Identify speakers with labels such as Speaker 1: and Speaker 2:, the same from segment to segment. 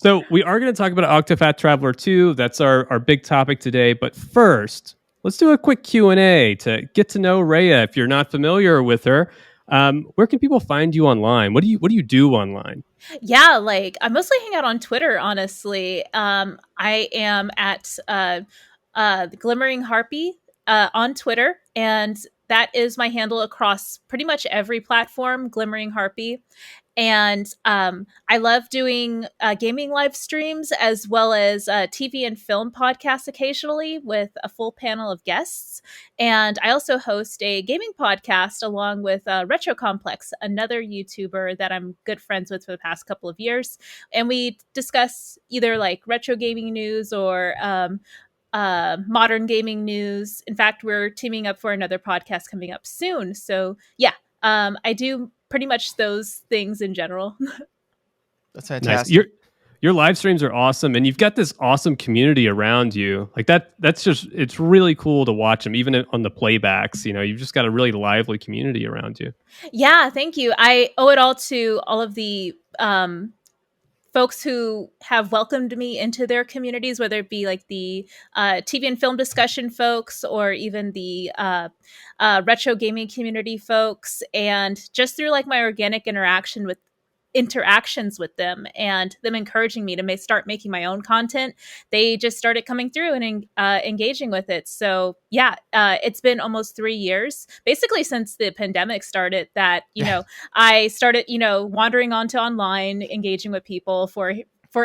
Speaker 1: So we are going to talk about Octopath Traveler 2. That's our big topic today. But first, let's do a quick Q&A to get to know Raya. If you're not familiar with her, where can people find you online? What do you do online?
Speaker 2: Yeah, like I mostly hang out on Twitter, honestly. I am at Glimmering Harpy on Twitter, and that is my handle across pretty much every platform, Glimmering Harpy. And I love doing gaming live streams as well as TV and film podcasts occasionally with a full panel of guests. And I also host a gaming podcast along with Retro Complex, another YouTuber that I'm good friends with for the past couple of years. And we discuss either like retro gaming news or modern gaming news. In fact, we're teaming up for another podcast coming up soon. So, yeah, I do pretty much those things in general.
Speaker 3: That's
Speaker 1: Nice. Your
Speaker 3: fantastic.
Speaker 1: your live streams are awesome, and you've got this awesome community around you. Like that's just it's really cool to watch them, even on the playbacks. You've just got a really lively community around you.
Speaker 2: Yeah, thank you. I owe it all to all of the folks who have welcomed me into their communities, whether it be like the TV and film discussion folks or even the retro gaming community folks, and just through like my organic interactions with them and them encouraging me to start making my own content, they just started coming through and engaging with it. So yeah, it's been almost 3 years basically since the pandemic started that
Speaker 3: Yeah.
Speaker 2: I started wandering onto online, engaging with people for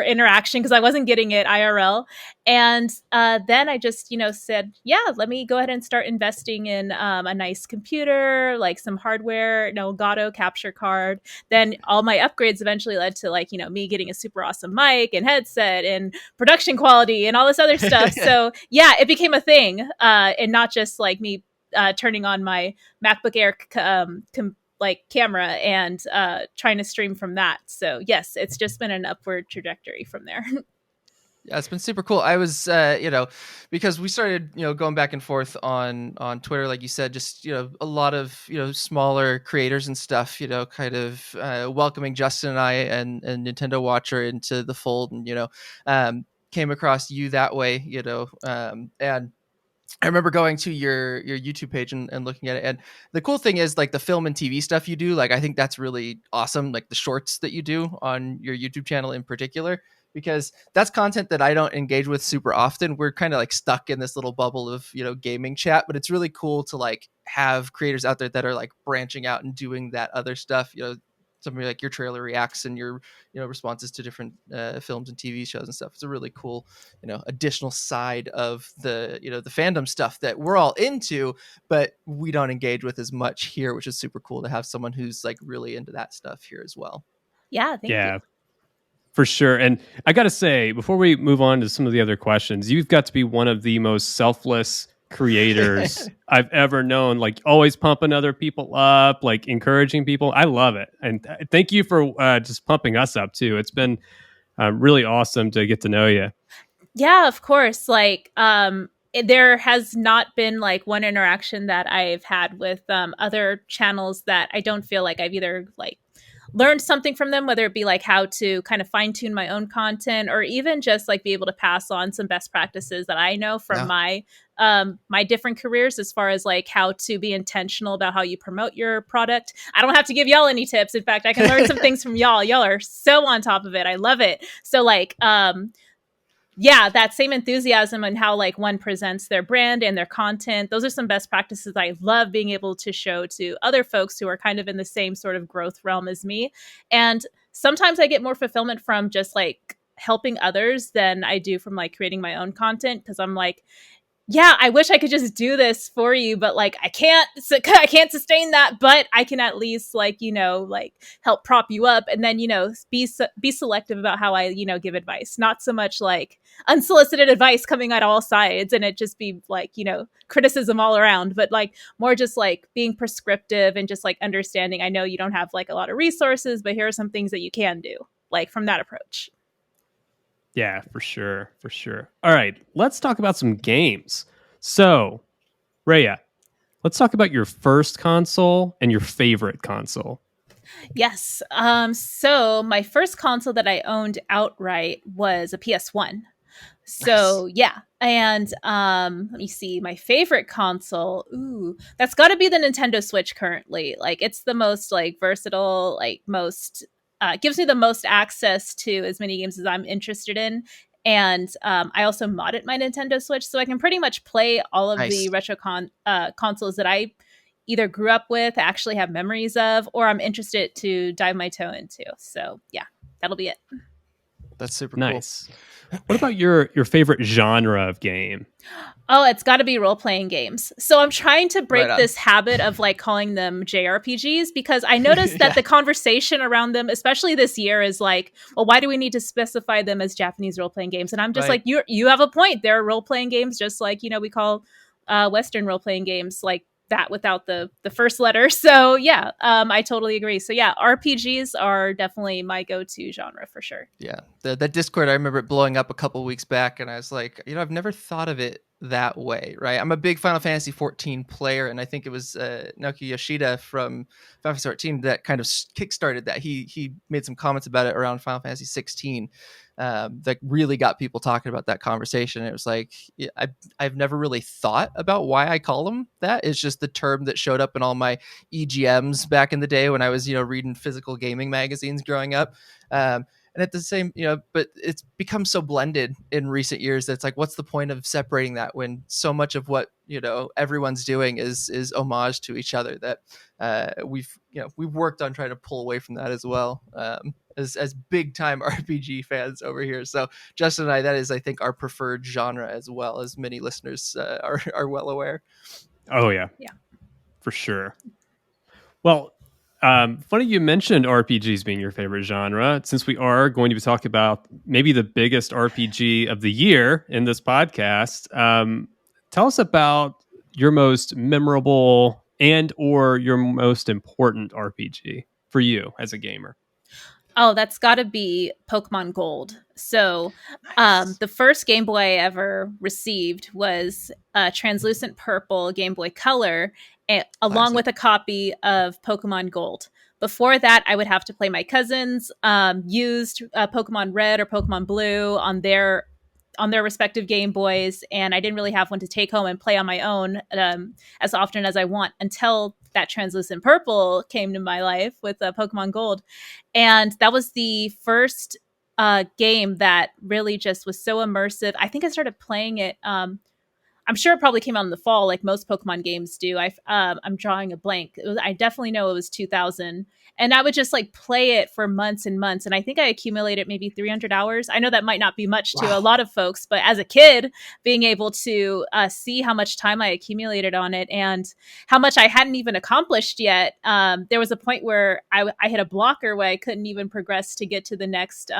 Speaker 2: interaction because I wasn't getting it IRL. And then I just, said, yeah, let me go ahead and start investing in a nice computer, like some hardware, an Elgato capture card. Then all my upgrades eventually led to like, me getting a super awesome mic and headset and production quality and all this other stuff. So yeah, it became a thing, and not just like me turning on my MacBook Air like camera and trying to stream from that. So yes, it's just been an upward trajectory from there.
Speaker 3: Yeah, it's been super cool. I was, because we started, going back and forth on Twitter, like you said, just a lot of smaller creators and stuff, kind of welcoming Justin and I and Nintendo Watcher into the fold, and came across you that way, and I remember going to your YouTube page and looking at it. And the cool thing is like the film and TV stuff you do, like I think that's really awesome. Like the shorts that you do on your YouTube channel in particular, because that's content that I don't engage with super often. We're kind of like stuck in this little bubble of, gaming chat, but it's really cool to like have creators out there that are like branching out and doing that other stuff, somebody like your trailer reacts and your responses to different films and TV shows and stuff. It's a really cool additional side of the fandom stuff that we're all into, but we don't engage with as much here, which is super cool to have someone who's like really into that stuff here as well.
Speaker 2: Yeah, thank you.
Speaker 1: Yeah, for sure. And I got to say, before we move on to some of the other questions, you've got to be one of the most selfless creators I've ever known. Like always pumping other people up, like encouraging people. I love it. And thank you for just pumping us up too. It's been really awesome to get to know you.
Speaker 2: Yeah, of course. Like, there has not been like one interaction that I've had with other channels that I don't feel like I've either like learned something from them, whether it be like how to kind of fine tune my own content or even just like be able to pass on some best practices that I know from
Speaker 3: Yeah.
Speaker 2: my different careers as far as like how to be intentional about how you promote your product. I don't have to give y'all any tips. In fact, I can learn some things from y'all. Y'all are so on top of it. I love it. So like yeah, that same enthusiasm and how like one presents their brand and their content, those are some best practices I love being able to show to other folks who are kind of in the same sort of growth realm as me. And sometimes I get more fulfillment from just like helping others than I do from like creating my own content, because I'm like, yeah, I wish I could just do this for you, but like I can't, I can't sustain that, but I can at least like, like help prop you up, and then, be selective about how I, give advice, not so much like unsolicited advice coming at all sides and it just be like, criticism all around, but like more just like being prescriptive and just like understanding. I know you don't have like a lot of resources, but here are some things that you can do, like from that approach.
Speaker 1: Yeah, for sure. For sure. All right, let's talk about some games. So, Raya, let's talk about your first console and your favorite console.
Speaker 2: Yes. So my first console that I owned outright was a PS1.
Speaker 3: Nice.
Speaker 2: So yeah. And let me see, my favorite console. Ooh, that's got to be the Nintendo Switch currently. Like it's the most like versatile, like most gives me the most access to as many games as I'm interested in. And I also modded my Nintendo Switch, so I can pretty much play all of the
Speaker 3: Nice.
Speaker 2: consoles that I either grew up with, actually have memories of, or I'm interested to dive my toe into. So yeah, that'll be it.
Speaker 3: That's super cool.
Speaker 1: Nice. What about your favorite genre of game?
Speaker 2: Oh, it's got to be role playing games. So I'm trying to
Speaker 3: Right
Speaker 2: break
Speaker 3: on.
Speaker 2: this habit of like calling them JRPGs because I noticed that
Speaker 3: Yeah.
Speaker 2: the conversation around them, especially this year, is like, well, why do we need to specify them as Japanese role playing games? And I'm just
Speaker 3: Right.
Speaker 2: like, you have a point. They're role playing games, just like we call Western role playing games like that without the first letter. So yeah, I totally agree. So yeah, RPGs are definitely my go to genre for sure.
Speaker 3: Yeah, that Discord, I remember it blowing up a couple weeks back, and I was like, I've never thought of it that way, right? I'm a big Final Fantasy 14 player, and I think it was Naoki Yoshida from Final Fantasy 14 that kind of kickstarted that. He made some comments about it around Final Fantasy 16 that really got people talking about that conversation. It was like, yeah, I've never really thought about why I call them that. It's just the term that showed up in all my EGMs back in the day when I was reading physical gaming magazines growing up. And at the same, but it's become so blended in recent years that it's like, what's the point of separating that when so much of what everyone's doing is homage to each other, that we've worked on trying to pull away from that as well, as big time RPG fans over here. So Justin and I, that is, I think, our preferred genre, as well as many listeners are well aware.
Speaker 1: Oh yeah,
Speaker 2: Yeah.
Speaker 1: for sure. Well, funny you mentioned RPGs being your favorite genre, since we are going to be talking about maybe the biggest RPG of the year in this podcast. Tell us about your most memorable and or your most important RPG for you as a gamer.
Speaker 2: Oh, that's got to be Pokemon Gold. So,
Speaker 3: Nice.
Speaker 2: the first Game Boy I ever received was a translucent purple Game Boy Color, along
Speaker 3: Classic.
Speaker 2: with a copy of Pokemon Gold. Before that, I would have to play my cousins, used Pokemon Red or Pokemon Blue on their respective Game Boys, and I didn't really have one to take home and play on my own as often as I want until that translucent purple came to my life with Pokemon Gold. And that was the first game that really just was so immersive. I think I started playing it. I'm sure it probably came out in the fall, like most Pokemon games do. I'm drawing a blank. I definitely know it was 2000, and I would just like play it for months and months. And I think I accumulated maybe 300 hours. I know that might not be much to a
Speaker 3: Wow.
Speaker 2: lot of folks, but as a kid, being able to see how much time I accumulated on it and how much I hadn't even accomplished yet, there was a point where I hit a blocker where I couldn't even progress to get to the next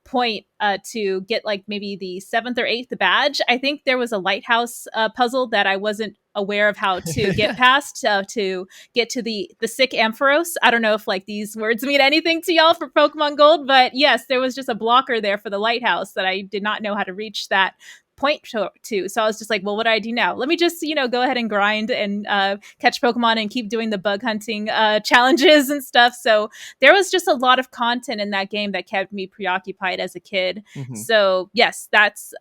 Speaker 2: point to get like maybe the seventh or eighth badge. I think there was a lighthouse puzzle that I wasn't aware of how to get past to get to the sick Ampharos. I don't know if like these words mean anything to y'all for Pokemon Gold, but yes, there was just a blocker there for the lighthouse that I did not know how to reach that point to. So I was just like, well, what do I do now? Let me just, go ahead and grind and catch Pokemon and keep doing the bug hunting challenges and stuff. So there was just a lot of content in that game that kept me preoccupied as a kid.
Speaker 3: Hmm.
Speaker 2: So yes, that's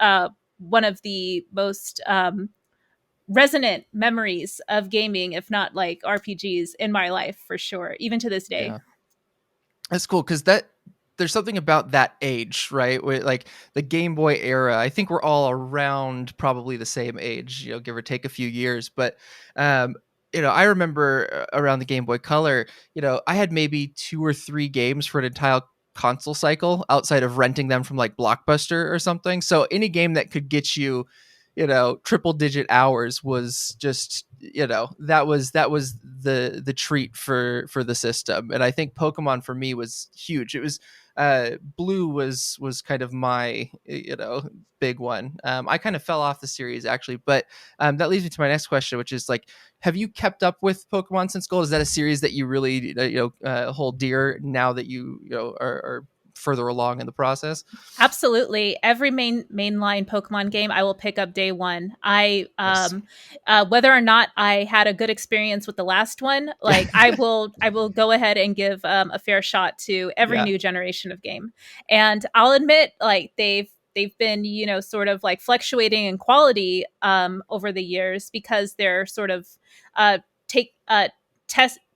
Speaker 2: one of the most resonant memories of gaming, if not like RPGs in my life for sure, even to this day.
Speaker 3: Yeah. That's cool, because there's something about that age, right? Where, like, the Game Boy era, I think we're all around probably the same age, give or take a few years. But I remember around the Game Boy Color, I had maybe 2 or 3 games for an entire console cycle outside of renting them from like Blockbuster or something. So any game that could get you, triple digit hours was just, that was the treat for the system. And I think Pokemon for me was huge. It was Blue was kind of my big one. I kind of fell off the series, actually, but that leads me to my next question, which is like, have you kept up with Pokemon since Gold? Is that a series that you really hold dear now that you are further along in the process?
Speaker 2: Absolutely. Every mainline Pokemon game I will pick up day one.
Speaker 3: Yes.
Speaker 2: Whether or not I had a good experience with the last one, like I will go ahead and give a fair shot to every
Speaker 3: Yeah.
Speaker 2: new generation of game. And I'll admit, like they've been, sort of like fluctuating in quality over the years because they're sort of take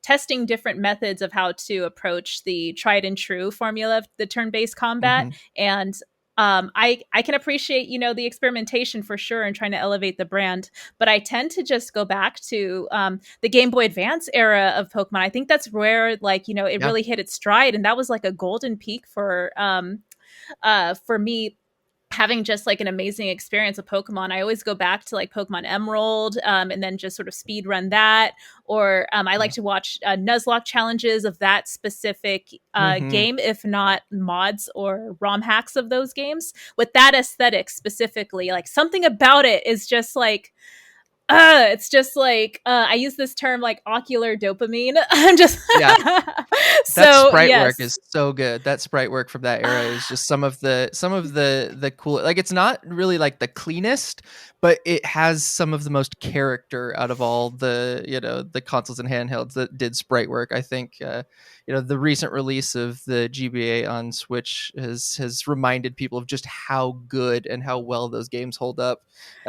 Speaker 2: testing different methods of how to approach the tried and true formula of the turn-based combat.
Speaker 3: Hmm.
Speaker 2: And I can appreciate, the experimentation for sure and trying to elevate the brand, but I tend to just go back to the Game Boy Advance era of Pokemon. I think that's where, like, it
Speaker 3: Yeah.
Speaker 2: really hit its stride, and that was like a golden peak for me, having just like an amazing experience with Pokemon. I always go back to like Pokemon Emerald, and then just sort of speed run that. Or I like to watch Nuzlocke challenges of that specific
Speaker 3: Hmm.
Speaker 2: game, if not mods or ROM hacks of those games. With that aesthetic specifically, like something about it is just like, it's just like I use this term like ocular dopamine. I'm just
Speaker 3: Yeah. That
Speaker 2: so
Speaker 3: sprite work
Speaker 2: yes.
Speaker 3: is so good. That sprite work from that era is just some of the cool, like, it's not really like the cleanest, but it has some of the most character out of all the, the consoles and handhelds that did sprite work. I think the recent release of the GBA on Switch has reminded people of just how good and how well those games hold up.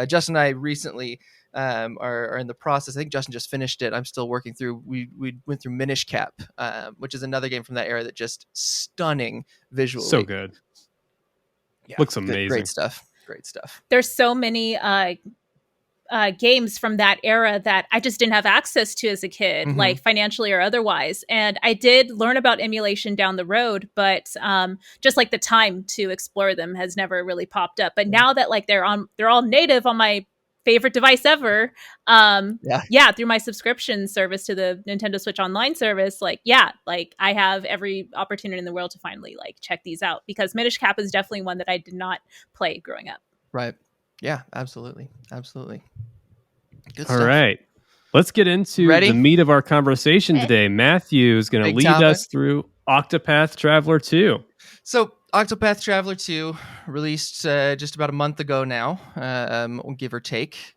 Speaker 3: Justin and I recently are in the process. I think Justin just finished it. I'm still working through. We went through Minish Cap, which is another game from that era that just stunning
Speaker 1: So
Speaker 3: visually.
Speaker 1: good.
Speaker 3: Yeah,
Speaker 1: Looks
Speaker 3: good, great
Speaker 1: amazing.
Speaker 3: stuff. Great stuff.
Speaker 2: There's so many games from that era that I just didn't have access to as a kid,
Speaker 3: Hmm.
Speaker 2: like financially or otherwise. And I did learn about emulation down the road, but just like the time to explore them has never really popped up. But
Speaker 3: Yeah.
Speaker 2: now that like they're all native on my favorite device ever,
Speaker 3: Yeah.
Speaker 2: yeah, through my subscription service to the Nintendo Switch Online service, like yeah, like I have every opportunity in the world to finally like check these out, because Minish Cap is definitely one that I did not play growing up.
Speaker 3: Right. Yeah. Absolutely. Absolutely. Good
Speaker 1: All
Speaker 3: stuff.
Speaker 1: right. Let's get
Speaker 3: You
Speaker 1: into the
Speaker 3: ready?
Speaker 1: meat of our conversation today. Matthew is going to
Speaker 3: Big
Speaker 1: lead
Speaker 3: topic.
Speaker 1: us through Octopath Traveler 2.
Speaker 3: So, Octopath Traveler 2 released just about a month ago now, give or take.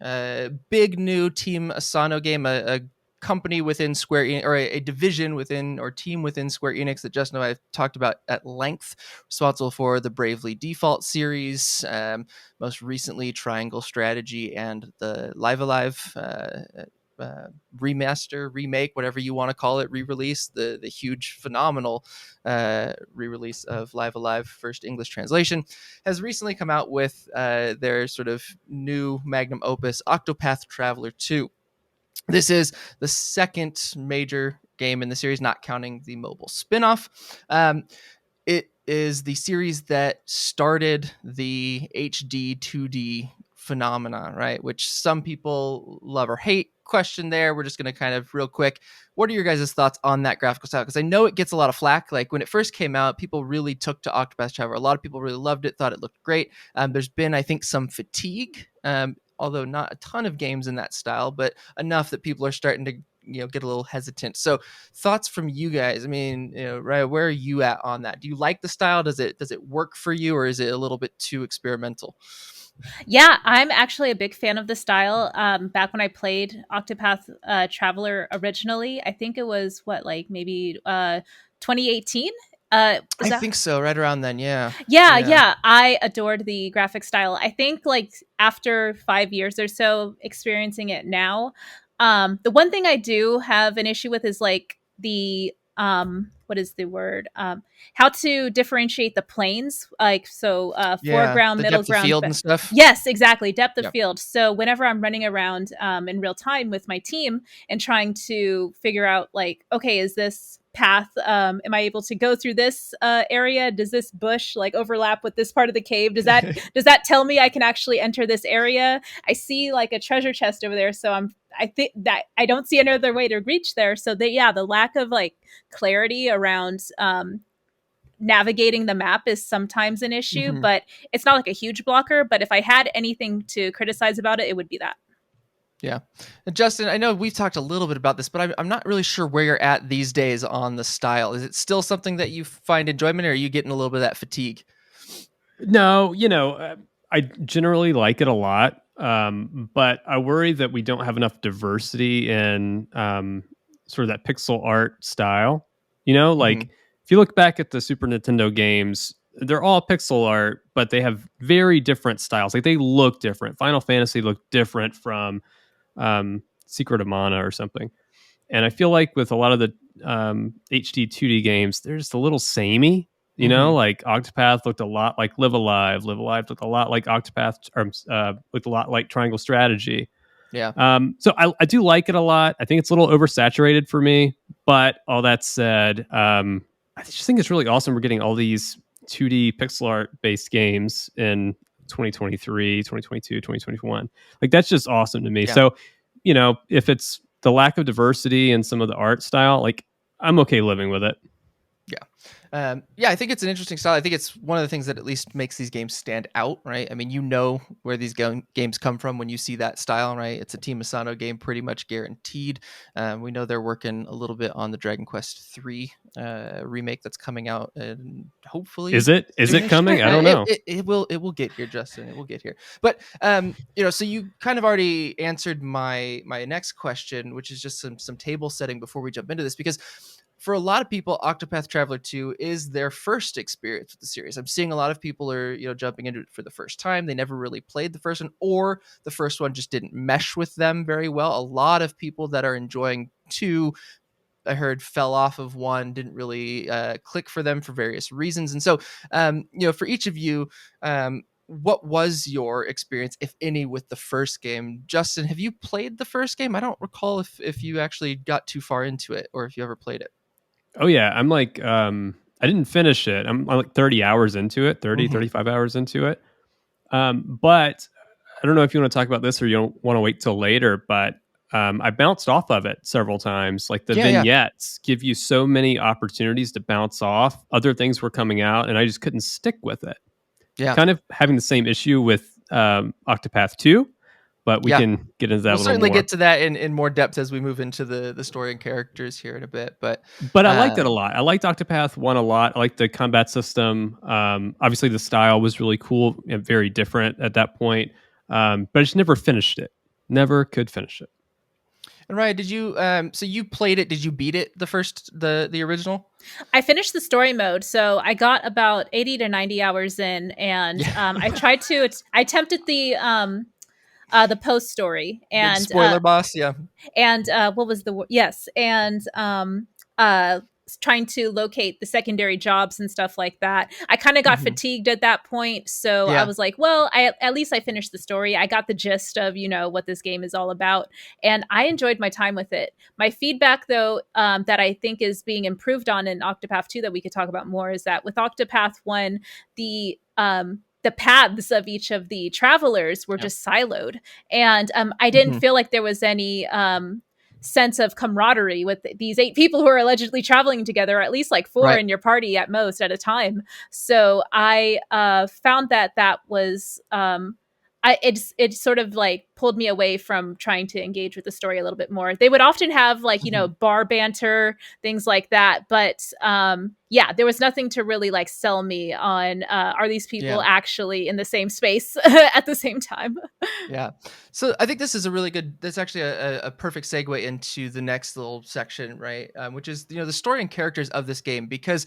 Speaker 3: Big new Team Asano game, a company within Square Enix, or a division within, or team within Square Enix that Justin and I have talked about at length, responsible for the Bravely Default series, most recently Triangle Strategy and the Live Alive remaster, remake, whatever you want to call it, re-release, the huge, phenomenal re-release of Live Alive first English translation, has recently come out with their sort of new magnum opus, Octopath Traveler 2. This is the second major game in the series, not counting the mobile spin-off. It is the series that started the HD 2D phenomena, right? Which some people love or hate. Question there. We're just going to kind of real quick. What are your guys' thoughts on that graphical style? Because I know it gets a lot of flack. Like when it first came out, people really took to Octopath Traveler. A lot of people really loved it, thought it looked great. There's been, I think, some fatigue, although not a ton of games in that style, but enough that people are starting to get a little hesitant. So thoughts from you guys. I mean, Raya, where are you at on that? Do you like the style? Does it work for you, or is it a little bit too experimental?
Speaker 2: Yeah, I'm actually a big fan of the style. Back when I played Octopath Traveler originally, I think it was what, like maybe 2018. Is
Speaker 3: I
Speaker 2: that?
Speaker 3: think so, right around then. Yeah.
Speaker 2: Yeah,
Speaker 3: Yeah.
Speaker 2: yeah. I adored the graphic style. I think like after 5 years or so experiencing it now, the one thing I do have an issue with is like the what is the word? How to differentiate the planes, like so
Speaker 3: Yeah.
Speaker 2: foreground,
Speaker 3: The
Speaker 2: middle
Speaker 3: depth of
Speaker 2: ground.
Speaker 3: field and stuff.
Speaker 2: Yes, exactly. Depth of
Speaker 3: Yeah.
Speaker 2: field. So whenever I'm running around in real time with my team and trying to figure out like, okay, is this path, am I able to go through this area? Does this bush like overlap with this part of the cave? Does that tell me I can actually enter this area? I see like a treasure chest over there, so I think that I don't see another way to reach there. So the lack of like clarity around navigating the map is sometimes an issue,
Speaker 3: Mhm.
Speaker 2: but it's not like a huge blocker. But if I had anything to criticize about it, it would be that.
Speaker 3: Yeah. And Justin, I know we've talked a little bit about this, but I'm not really sure where you're at these days on the style. Is it still something that you find enjoyment, or are you getting a little bit of that fatigue?
Speaker 1: No, I generally like it a lot, but I worry that we don't have enough diversity in sort of that pixel art style. Like
Speaker 3: Hmm.
Speaker 1: if you look back at the Super Nintendo games, they're all pixel art, but they have very different styles. Like they look different. Final Fantasy looked different from Secret of Mana or something. And I feel like with a lot of the HD 2D games, they're just a little samey.
Speaker 3: Hmm.
Speaker 1: Like Octopath looked a lot like Live Alive. Live Alive looked a lot like Octopath, or looked a lot like Triangle Strategy.
Speaker 3: Yeah.
Speaker 1: So I do like it a lot. I think it's a little oversaturated for me. But all that said, I just think it's really awesome we're getting all these 2D pixel art based games in 2023, 2022, 2021. Like that's just awesome to me.
Speaker 3: Yeah.
Speaker 1: So, if it's the lack of diversity in some of the art style, like I'm okay living with it.
Speaker 3: Yeah. Yeah, I think it's an interesting style. I think it's one of the things that at least makes these games stand out, right? I mean, you know where these games come from when you see that style, right? It's a Team Asano game, pretty much guaranteed. We know they're working a little bit on the Dragon Quest III remake that's coming out, and
Speaker 1: Is
Speaker 3: hopefully
Speaker 1: it? Is it
Speaker 3: soonish.
Speaker 1: coming? I don't know.
Speaker 3: It will get here, Justin. It will get here. But so you kind of already answered my next question, which is just some table setting before we jump into this, because for a lot of people, Octopath Traveler 2 is their first experience with the series. I'm seeing a lot of people are, jumping into it for the first time. They never really played the first one, or the first one just didn't mesh with them very well. A lot of people that are enjoying 2, I heard, fell off of 1, didn't really click for them for various reasons. And so, for each of you, what was your experience, if any, with the first game? Justin, have you played the first game? I don't recall if you actually got too far into it, or if you ever played it.
Speaker 1: Oh yeah, I'm like I didn't finish it. I'm like 30 hours into it, 30,
Speaker 3: Hmm.
Speaker 1: 35 hours into it. But I don't know if you want to talk about this or you don't want to wait till later, but I bounced off of it several times. Like the
Speaker 3: Yeah, yeah,
Speaker 1: vignettes give you so many opportunities to bounce off. Other things were coming out, and I just couldn't stick with it.
Speaker 3: yeah.
Speaker 1: Kind of having the same issue with Octopath 2, but we
Speaker 3: Yeah,
Speaker 1: can get into that
Speaker 3: we'll
Speaker 1: a little
Speaker 3: certainly
Speaker 1: more.
Speaker 3: get to that in more depth as we move into the story and characters here in a bit. But
Speaker 1: But I liked it a
Speaker 3: um,
Speaker 1: lot. I liked Octopath 1 a lot. I liked the combat system. Obviously, the style was really cool and very different at that point. But I just never finished it. Never could finish it.
Speaker 3: and Raya, did you so you played it? Did you beat it the original?
Speaker 2: I finished the story mode, so I got about 80 to 90 hours in, and
Speaker 3: Yeah,
Speaker 2: I tried to. I attempted the post story,
Speaker 3: big spoiler boss. Yeah.
Speaker 2: and what was yes, and uh trying to locate the secondary jobs and stuff like that. I kind of got
Speaker 3: Hmm.
Speaker 2: fatigued at that point, so I
Speaker 3: Yeah.
Speaker 2: was like, well, I at least I finished the story. I got the gist of what this game is all about, and I enjoyed my time with it. My feedback, though, that I think is being improved on in Octopath 2 that we could talk about more, is that with Octopath 1, the paths of each of the travelers were
Speaker 3: Yeah.
Speaker 2: just siloed, and I didn't
Speaker 3: Hmm.
Speaker 2: feel like there was any sense of camaraderie with these 8 people who are allegedly traveling together, or at least like 4
Speaker 3: Right.
Speaker 2: in your party at most at a time. So I found that was it sort of like pulled me away from trying to engage with the story a little bit more. They would often have like
Speaker 3: Hmm.
Speaker 2: bar banter, things like that, but yeah, there was nothing to really like sell me on are these
Speaker 3: Yeah.
Speaker 2: people actually in the same space at the same time.
Speaker 3: Yeah. So I think this is a really good, that's actually a perfect segue into the next little section, right? Which is, the story and characters of this game, because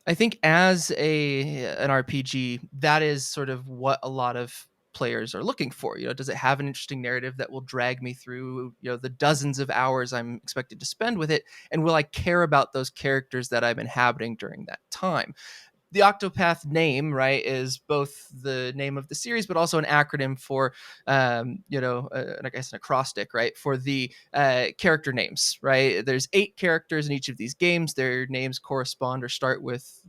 Speaker 3: I think as an RPG, that is sort of what a lot of players are looking for. Does it have an interesting narrative that will drag me through, the dozens of hours I'm expected to spend with it? And will I care about those characters that I'm inhabiting during that time? The Octopath name, right, is both the name of the series, but also an acronym for, I guess an acrostic, right, for the character names, right? There's 8 characters in each of these games. Their names correspond or start with,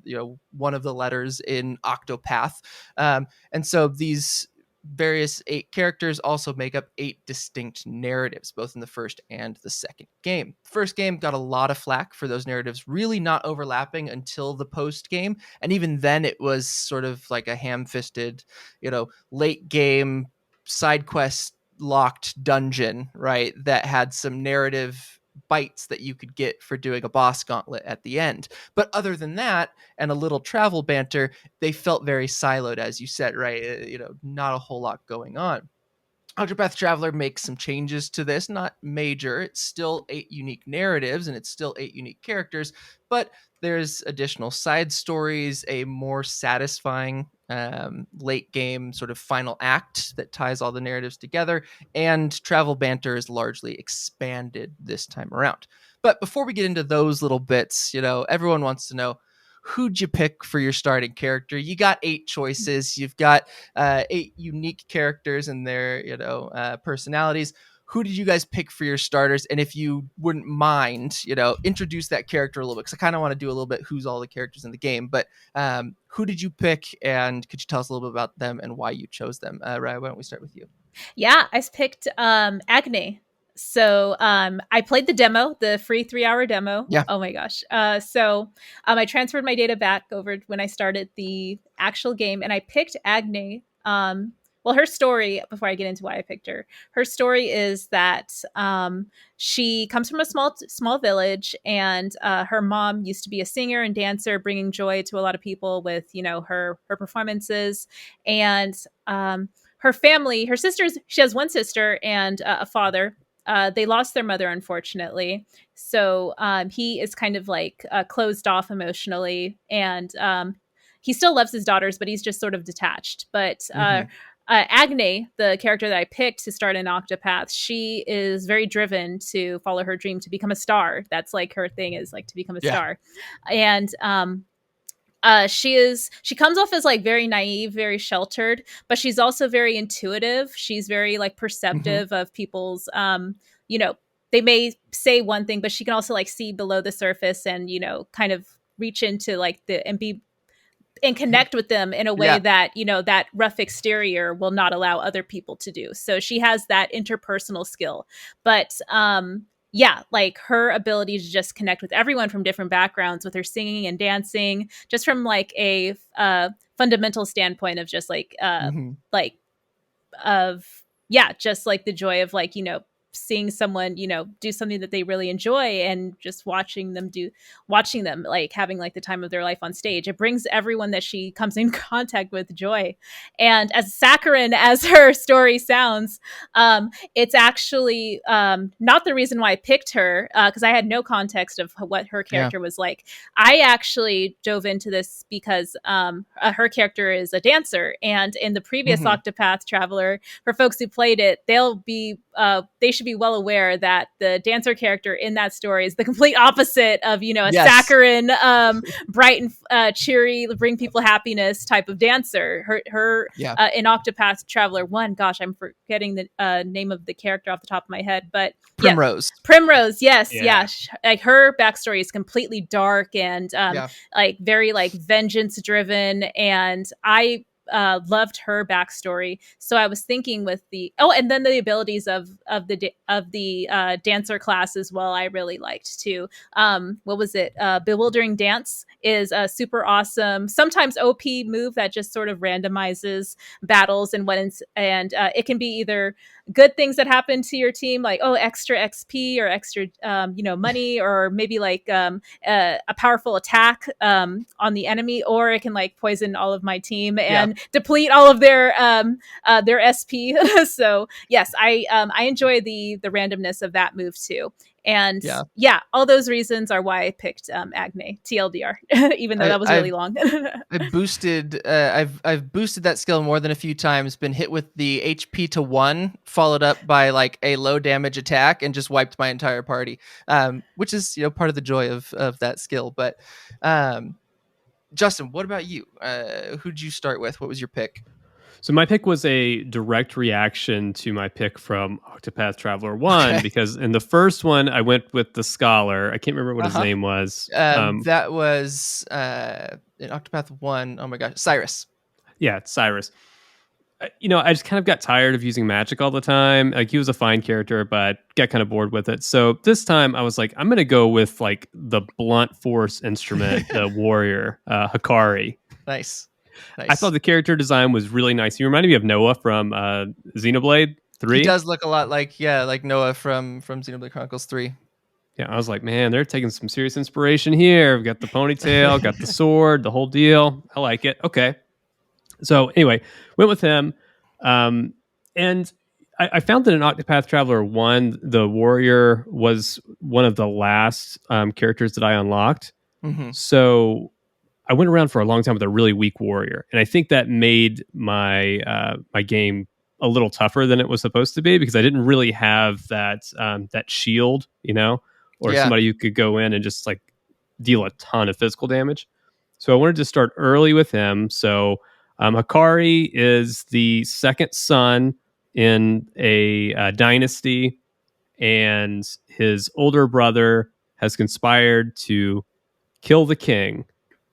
Speaker 3: one of the letters in Octopath. And so these various 8 characters also make up 8 distinct narratives, both in the first and the second game. First game got a lot of flack for those narratives really not overlapping until the post game, and even then it was sort of like a ham-fisted, late game side quest locked dungeon, right, that had some narrative bites that you could get for doing a boss gauntlet at the end. But other than that, and a little travel banter, they felt very siloed, as you said, right? Not a whole lot going on. Octopath Traveler makes some changes to this, not major. It's still 8 unique narratives and it's still 8 unique characters, but there's additional side stories, a more satisfying late game sort of final act that ties all the narratives together, and travel banter is largely expanded this time around. But before we get into those little bits, everyone wants to know, who'd you pick for your starting character? You got 8 choices. You've got 8 unique characters and their personalities. Who did you guys pick for your starters? And if you wouldn't mind, introduce that character a little bit, because I kind of want to do a little bit who's all the characters in the game. But who did you pick, and could you tell us a little bit about them and why you chose them? Raya, why don't we start with you?
Speaker 2: Yeah, I picked Agni. So I played the demo, the free 3-hour demo.
Speaker 3: Yeah.
Speaker 2: Oh my gosh. So I transferred my data back over when I started the actual game, and I picked Agni. Well, her story, before I get into why I picked her story is that she comes from a small village, and her mom used to be a singer and dancer, bringing joy to a lot of people with her performances. And her family, her sisters, she has one sister and a father. They lost their mother, unfortunately. So he is kind of like closed off emotionally, and he still loves his daughters, but he's just sort of detached. But Agni, the character that I picked to start in Octopath, she is very driven to follow her dream to become a star. That's like her thing, is like to become a star. And she comes off as like very naive, very sheltered, but she's also very intuitive. She's very like perceptive of people's they may say one thing, but she can also like see below the surface and kind of reach into like and connect with them in a way that that rough exterior will not allow other people to do. So she has that interpersonal skill. But like her ability to just connect with everyone from different backgrounds with her singing and dancing, just from like a fundamental standpoint of just like just like the joy of like seeing someone do something that they really enjoy, and just watching them like having like the time of their life on stage. It brings everyone that she comes in contact with joy. And as saccharine as her story sounds, it's actually not the reason why I picked her, because I had no context of what her character was like. I actually dove into this because her character is a dancer, and in the previous Octopath Traveler, for folks who played it, they should be well aware that the dancer character in that story is the complete opposite of a saccharine, bright and cheery, bring people happiness type of dancer. Her in Octopath Traveler 1, gosh, I'm forgetting the name of the character off the top of my head, but
Speaker 3: Primrose.
Speaker 2: Primrose, yes, like her backstory is completely dark and like very like vengeance driven, and I loved her backstory. So I was thinking with and then the abilities of the dancer class as well, I really liked too. What was it? Bewildering Dance is a super awesome, sometimes OP move that just sort of randomizes battles and it can be either good things that happen to your team, like extra XP or extra money, or maybe like a powerful attack on the enemy, or it can like poison all of my team and deplete all of their SP. So yes, I enjoy the randomness of that move too. And all those reasons are why I picked Agni, TLDR, even though that was really long.
Speaker 3: I've boosted that skill more than a few times, been hit with the HP to 1, followed up by like a low damage attack, and just wiped my entire party, which is part of the joy of that skill. But Justin, what about you? Who'd you start with? What was your pick?
Speaker 1: So my pick was a direct reaction to my pick from Octopath Traveler 1, because in the first one, I went with the scholar. I can't remember what his name was.
Speaker 3: That was in Octopath 1. Oh my gosh, Cyrus.
Speaker 1: Yeah, it's Cyrus. I just kind of got tired of using magic all the time. Like, he was a fine character, but got kind of bored with it. So this time I was like, I'm going to go with like the blunt force instrument, the warrior, Hikari.
Speaker 3: Nice.
Speaker 1: I thought the character design was really nice. He reminded me of Noah from Xenoblade.
Speaker 3: He
Speaker 1: 3?
Speaker 3: does look a lot like, yeah, like Noah from Xenoblade Chronicles 3.
Speaker 1: Yeah, I was like, man, they're taking some serious inspiration here. We've got the ponytail, got the sword, the whole deal. I like it. Okay. So anyway, went with him. And I found that in Octopath Traveler 1, the warrior was one of the last characters that I unlocked.
Speaker 3: Mm-hmm.
Speaker 1: So I went around for a long time with a really weak warrior, and I think that made my game a little tougher than it was supposed to be because I didn't really have that shield, or
Speaker 3: Yeah.
Speaker 1: somebody who could go in and just like deal a ton of physical damage. So I wanted to start early with him. So Hikari is the second son in a dynasty, and his older brother has conspired to kill the king.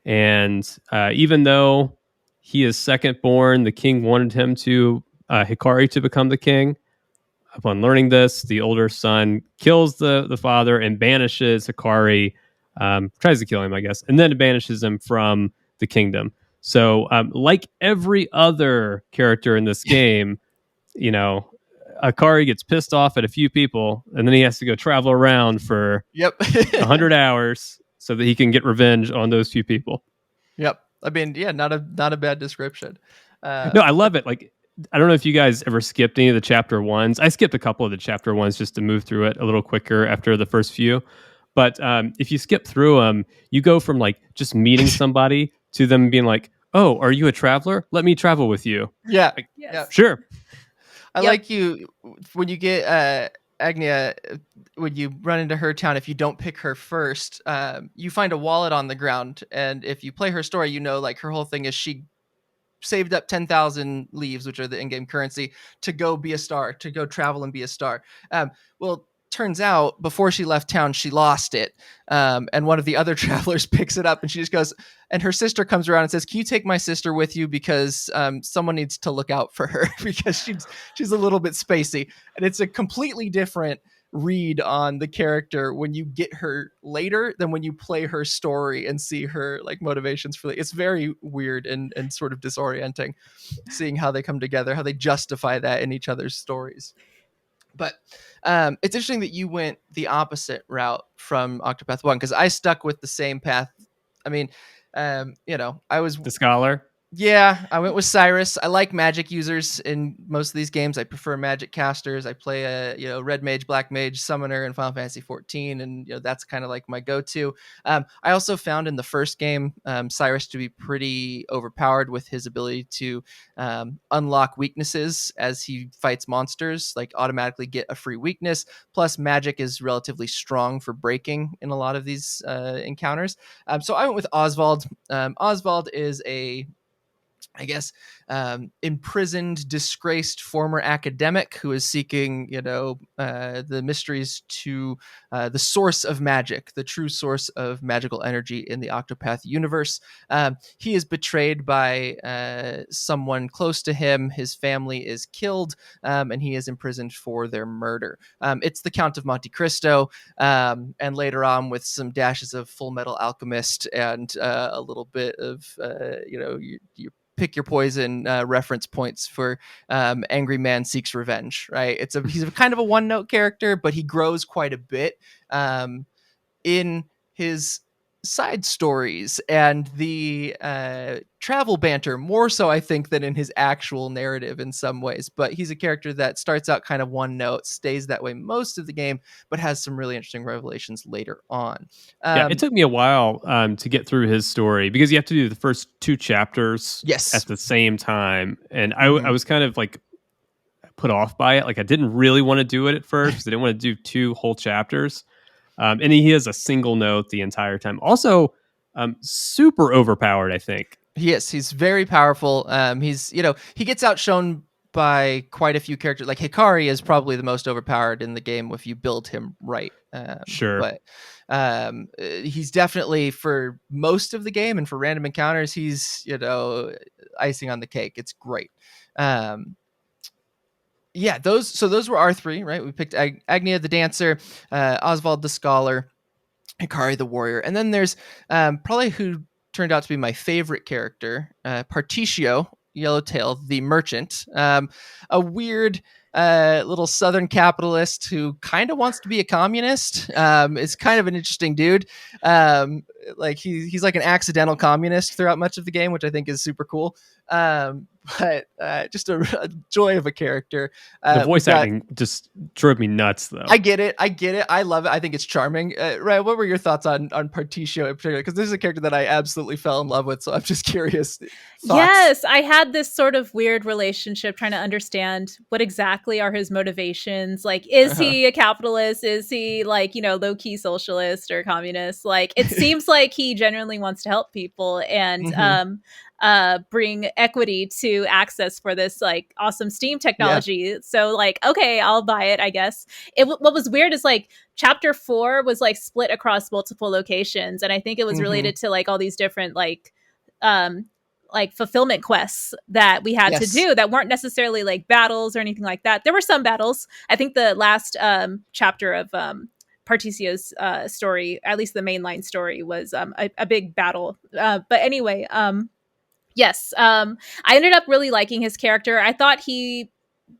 Speaker 1: And even though he is second born, the king wanted him to Hikari to become the king. Upon learning this, the older son kills the father and banishes Hikari, tries to kill him, I guess, and then banishes him from the kingdom. So, like every other character in this game, you know, Akari gets pissed off at a few people, and then he has to go travel around for
Speaker 3: Yep.
Speaker 1: 100 hours so that he can get revenge on those few people.
Speaker 3: Yep. I mean, yeah, not a bad description.
Speaker 1: No, I love it. Like, I don't know if you guys ever skipped any of the chapter ones. I skipped a couple of the chapter ones just to move through it a little quicker after the first few. But if you skip through them, you go from like just meeting somebody to them being like, "Oh, are you a traveler? Let me travel with you."
Speaker 3: Yeah.
Speaker 1: Like,
Speaker 2: Yes.
Speaker 3: Yeah.
Speaker 1: sure.
Speaker 3: I
Speaker 2: Yep.
Speaker 3: like you when you get Agnia, when you run into her town. If you don't pick her first, you find a wallet on the ground, and if you play her story, like her whole thing is she saved up 10,000 leaves, which are the in-game currency, to go be a star, to go travel and be a star. Well, turns out before she left town, she lost it. And one of the other travelers picks it up, and she just goes, and her sister comes around and says, "Can you take my sister with you? Because someone needs to look out for her because she's a little bit spacey." And it's a completely different read on the character when you get her later than when you play her story and see her like motivations for it's very weird and sort of disorienting seeing how they come together, how they justify that in each other's stories. But it's interesting that you went the opposite route from Octopath 1, because I stuck with the same path. I mean, I was
Speaker 1: The scholar.
Speaker 3: yeah, I went with Cyrus. I like magic users in most of these games. I prefer magic casters. I play a red mage, black mage, summoner in Final Fantasy 14, and that's kind of like my go-to. I also found in the first game Cyrus to be pretty overpowered with his ability to unlock weaknesses as he fights monsters, like automatically get a free weakness. Plus, magic is relatively strong for breaking in a lot of these encounters. So I went with Oswald. Oswald is I guess, imprisoned, disgraced former academic who is seeking, the mysteries to the source of magic, the true source of magical energy in the Octopath universe. He is betrayed by someone close to him. His family is killed, and he is imprisoned for their murder. It's the Count of Monte Cristo, and later on with some dashes of Full Metal Alchemist and a little bit of, your pick your poison reference points for Angry Man Seeks Revenge, right? He's a kind of a one note character, but he grows quite a bit in his side stories and the travel banter, more so I think than in his actual narrative in some ways. But he's a character that starts out kind of one note, stays that way most of the game, but has some really interesting revelations later on.
Speaker 1: Yeah, it took me a while to get through his story because you have to do the first 2 chapters
Speaker 3: Yes.
Speaker 1: at the same time, and I
Speaker 3: Mhm.
Speaker 1: was kind of like put off by it. Like I didn't really want to do it at first because I didn't want to do 2 whole chapters. And he has a single note the entire time. Also, super overpowered, I think.
Speaker 3: He's very powerful. He gets outshone by quite a few characters. Like Hikari is probably the most overpowered in the game if you build him right.
Speaker 1: Sure.
Speaker 3: But he's definitely, for most of the game and for random encounters, he's icing on the cake. It's great. Yeah, those were our 3, right? We picked Agnia the dancer, Oswald the scholar, Hikari the warrior, and then there's probably who turned out to be my favorite character, Particio, Yellowtail, the merchant, a weird little southern capitalist who kind of wants to be a communist. Is kind of an interesting dude. Like he's like an accidental communist throughout much of the game, which I think is super cool. But just a joy of a character.
Speaker 1: The
Speaker 3: We've
Speaker 1: voice
Speaker 3: got
Speaker 1: acting just drove me nuts, though.
Speaker 3: I get it. I love it. I think it's charming. Ryan, what were your thoughts on Particio in particular? Because this is a character that I absolutely fell in love with. So I'm just curious. Thoughts?
Speaker 2: Yes, I had this sort of weird relationship trying to understand what exactly are his motivations. Like, is
Speaker 3: Uh-huh.
Speaker 2: he a capitalist? Is he like, low key socialist or communist? Like, it seems like he genuinely wants to help people and
Speaker 3: Hmm.
Speaker 2: bring equity to access for this like awesome Steam
Speaker 3: Yeah.
Speaker 2: technology. So, like, okay, I'll buy it, I guess. What was weird is like chapter 4 was like split across multiple locations. And I think it was
Speaker 3: Hmm.
Speaker 2: related to like all these different um, like fulfillment quests that we had to
Speaker 3: Yes.
Speaker 2: do that weren't necessarily like battles or anything like that. There were some battles. I think the last chapter of Particio's story, at least the mainline story, was a big battle. But anyway, yes, I ended up really liking his character. I thought he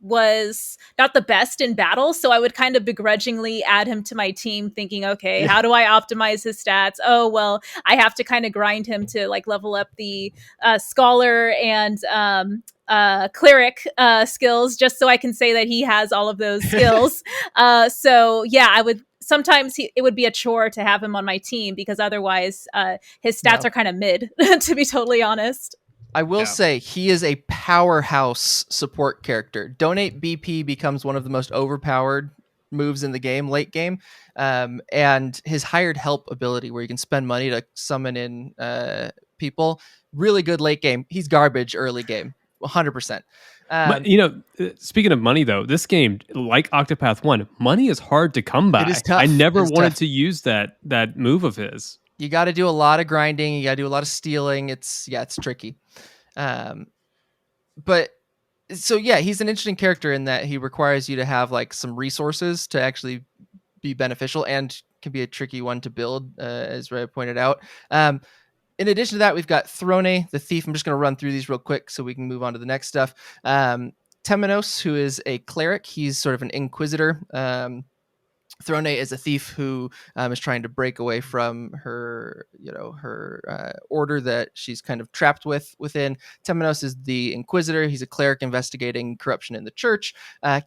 Speaker 2: was not the best in battle, so I would kind of begrudgingly add him to my team, thinking, okay,
Speaker 3: Yeah.
Speaker 2: how do I optimize his stats? Oh, well, I have to kind of grind him to like level up the scholar and cleric skills, just so I can say that he has all of those skills. So yeah, I would sometimes it would be a chore to have him on my team because otherwise his stats
Speaker 3: No.
Speaker 2: are kind of mid, to be totally honest.
Speaker 3: I will
Speaker 1: Yeah.
Speaker 3: say he is a powerhouse support character. Donate BP becomes one of the most overpowered moves in the game, late game. And his hired help ability, where you can spend money to summon in people, really good late game. He's garbage early game, 100%.
Speaker 1: Speaking of money, though, this game, like Octopath 1, money is hard to come
Speaker 3: It is
Speaker 1: by. I
Speaker 3: tough. It
Speaker 1: never
Speaker 3: is
Speaker 1: wanted
Speaker 3: tough.
Speaker 1: to use that move of his.
Speaker 3: You got to do a lot of grinding. You got to do a lot of stealing. It's tricky. Um, but so yeah, he's an interesting character in that he requires you to have like some resources to actually be beneficial and can be a tricky one to build, as Ray pointed out. In addition to that, we've got Throne, the thief. I'm just going to run through these real quick so we can move on to the next stuff. Temenos, who is a cleric. He's sort of an inquisitor. Throne is a thief who is trying to break away from her, her order that she's kind of trapped within. Temenos is the Inquisitor. He's a cleric investigating corruption in the church.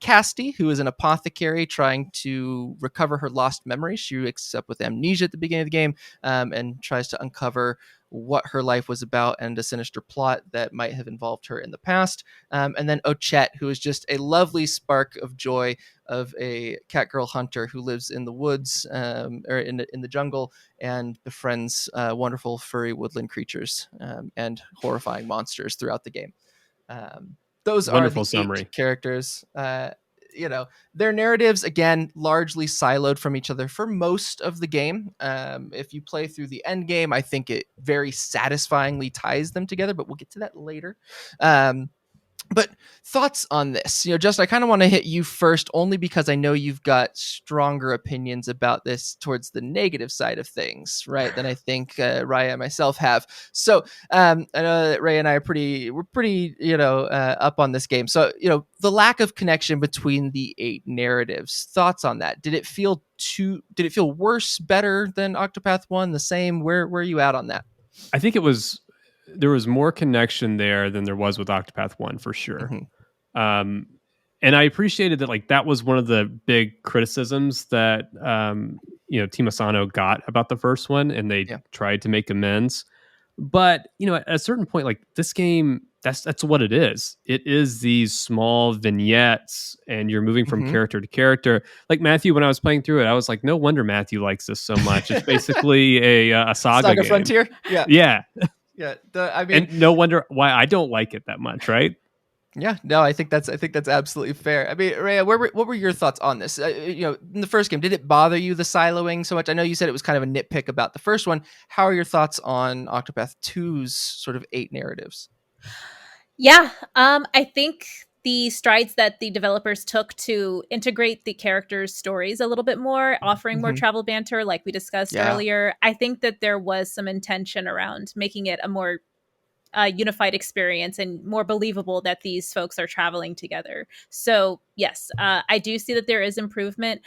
Speaker 3: Casti, who is an apothecary trying to recover her lost memory. She wakes up with amnesia at the beginning of the game and tries to uncover what her life was about and a sinister plot that might have involved her in the past. And then Ochette, who is just a lovely spark of joy of a catgirl hunter who lives in the woods or in the jungle and befriends wonderful furry woodland creatures and horrifying monsters throughout the game. Those are
Speaker 1: Wonderful
Speaker 3: the 8
Speaker 1: summary.
Speaker 3: characters. Their narratives, again, largely siloed from each other for most of the game. If you play through the end game, I think it very satisfyingly ties them together, but we'll get to that later. But thoughts on this? Justin, I kind of want to hit you first, only because I know you've got stronger opinions about this towards the negative side of things, right? Than I think Raya and myself have. So I know that Ray and I are pretty up on this game. So the lack of connection between the 8 narratives. Thoughts on that? Did it feel worse, better than Octopath 1? The same? Where are you at on that?
Speaker 1: I think there was more connection there than there was with Octopath 1 for sure.
Speaker 3: Mm-hmm.
Speaker 1: And I appreciated that, like, that was one of the big criticisms that Team Asano got about the first one, and they tried to make amends. But at a certain point, like, this game, that's what it is. It is these small vignettes, and you're moving from character to character. Like Matthew, when I was playing through it, I was like, no wonder Matthew likes this so much. It's basically a saga game.
Speaker 3: Frontier.
Speaker 1: Yeah.
Speaker 3: Yeah,
Speaker 1: and no wonder why I don't like it that much, right?
Speaker 3: Yeah, no, I think that's absolutely fair. I mean, Raya, what were your thoughts on this? In the first game, did it bother you, the siloing so much? I know you said it was kind of a nitpick about the first one. How are your thoughts on Octopath 2's sort of 8 narratives?
Speaker 2: Yeah, I think the strides that the developers took to integrate the characters' stories a little bit more, offering more travel banter, like we discussed earlier. I think that there was some intention around making it a more unified experience and more believable that these folks are traveling together. So yes, I do see that there is improvement.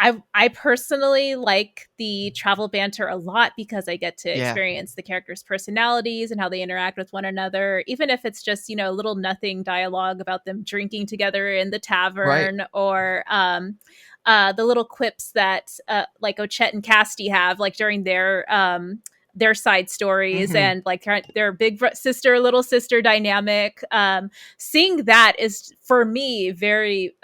Speaker 2: I personally like the travel banter a lot because I get to
Speaker 3: Yeah.
Speaker 2: experience the characters' personalities and how they interact with one another, even if it's just, little nothing dialogue about them drinking together in the
Speaker 3: Right.
Speaker 2: tavern, or the little quips that like Ochette and Casti have, like during their side stories,
Speaker 3: Hmm.
Speaker 2: and like their sister, little sister dynamic. Seeing that is for me very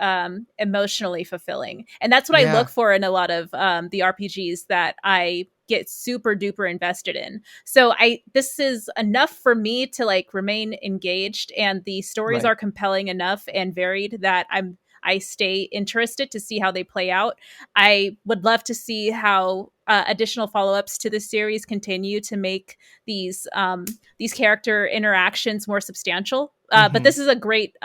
Speaker 2: emotionally fulfilling, and that's what I
Speaker 3: Yeah.
Speaker 2: look for in a lot of the RPGs that I get super duper invested in. So I this is enough for me to like remain engaged, and the stories
Speaker 3: Right.
Speaker 2: are compelling enough and varied that I stay interested to see how they play out. I would love to see how additional follow-ups to this series continue to make these character interactions more substantial. But
Speaker 3: Hmm.
Speaker 2: this is a great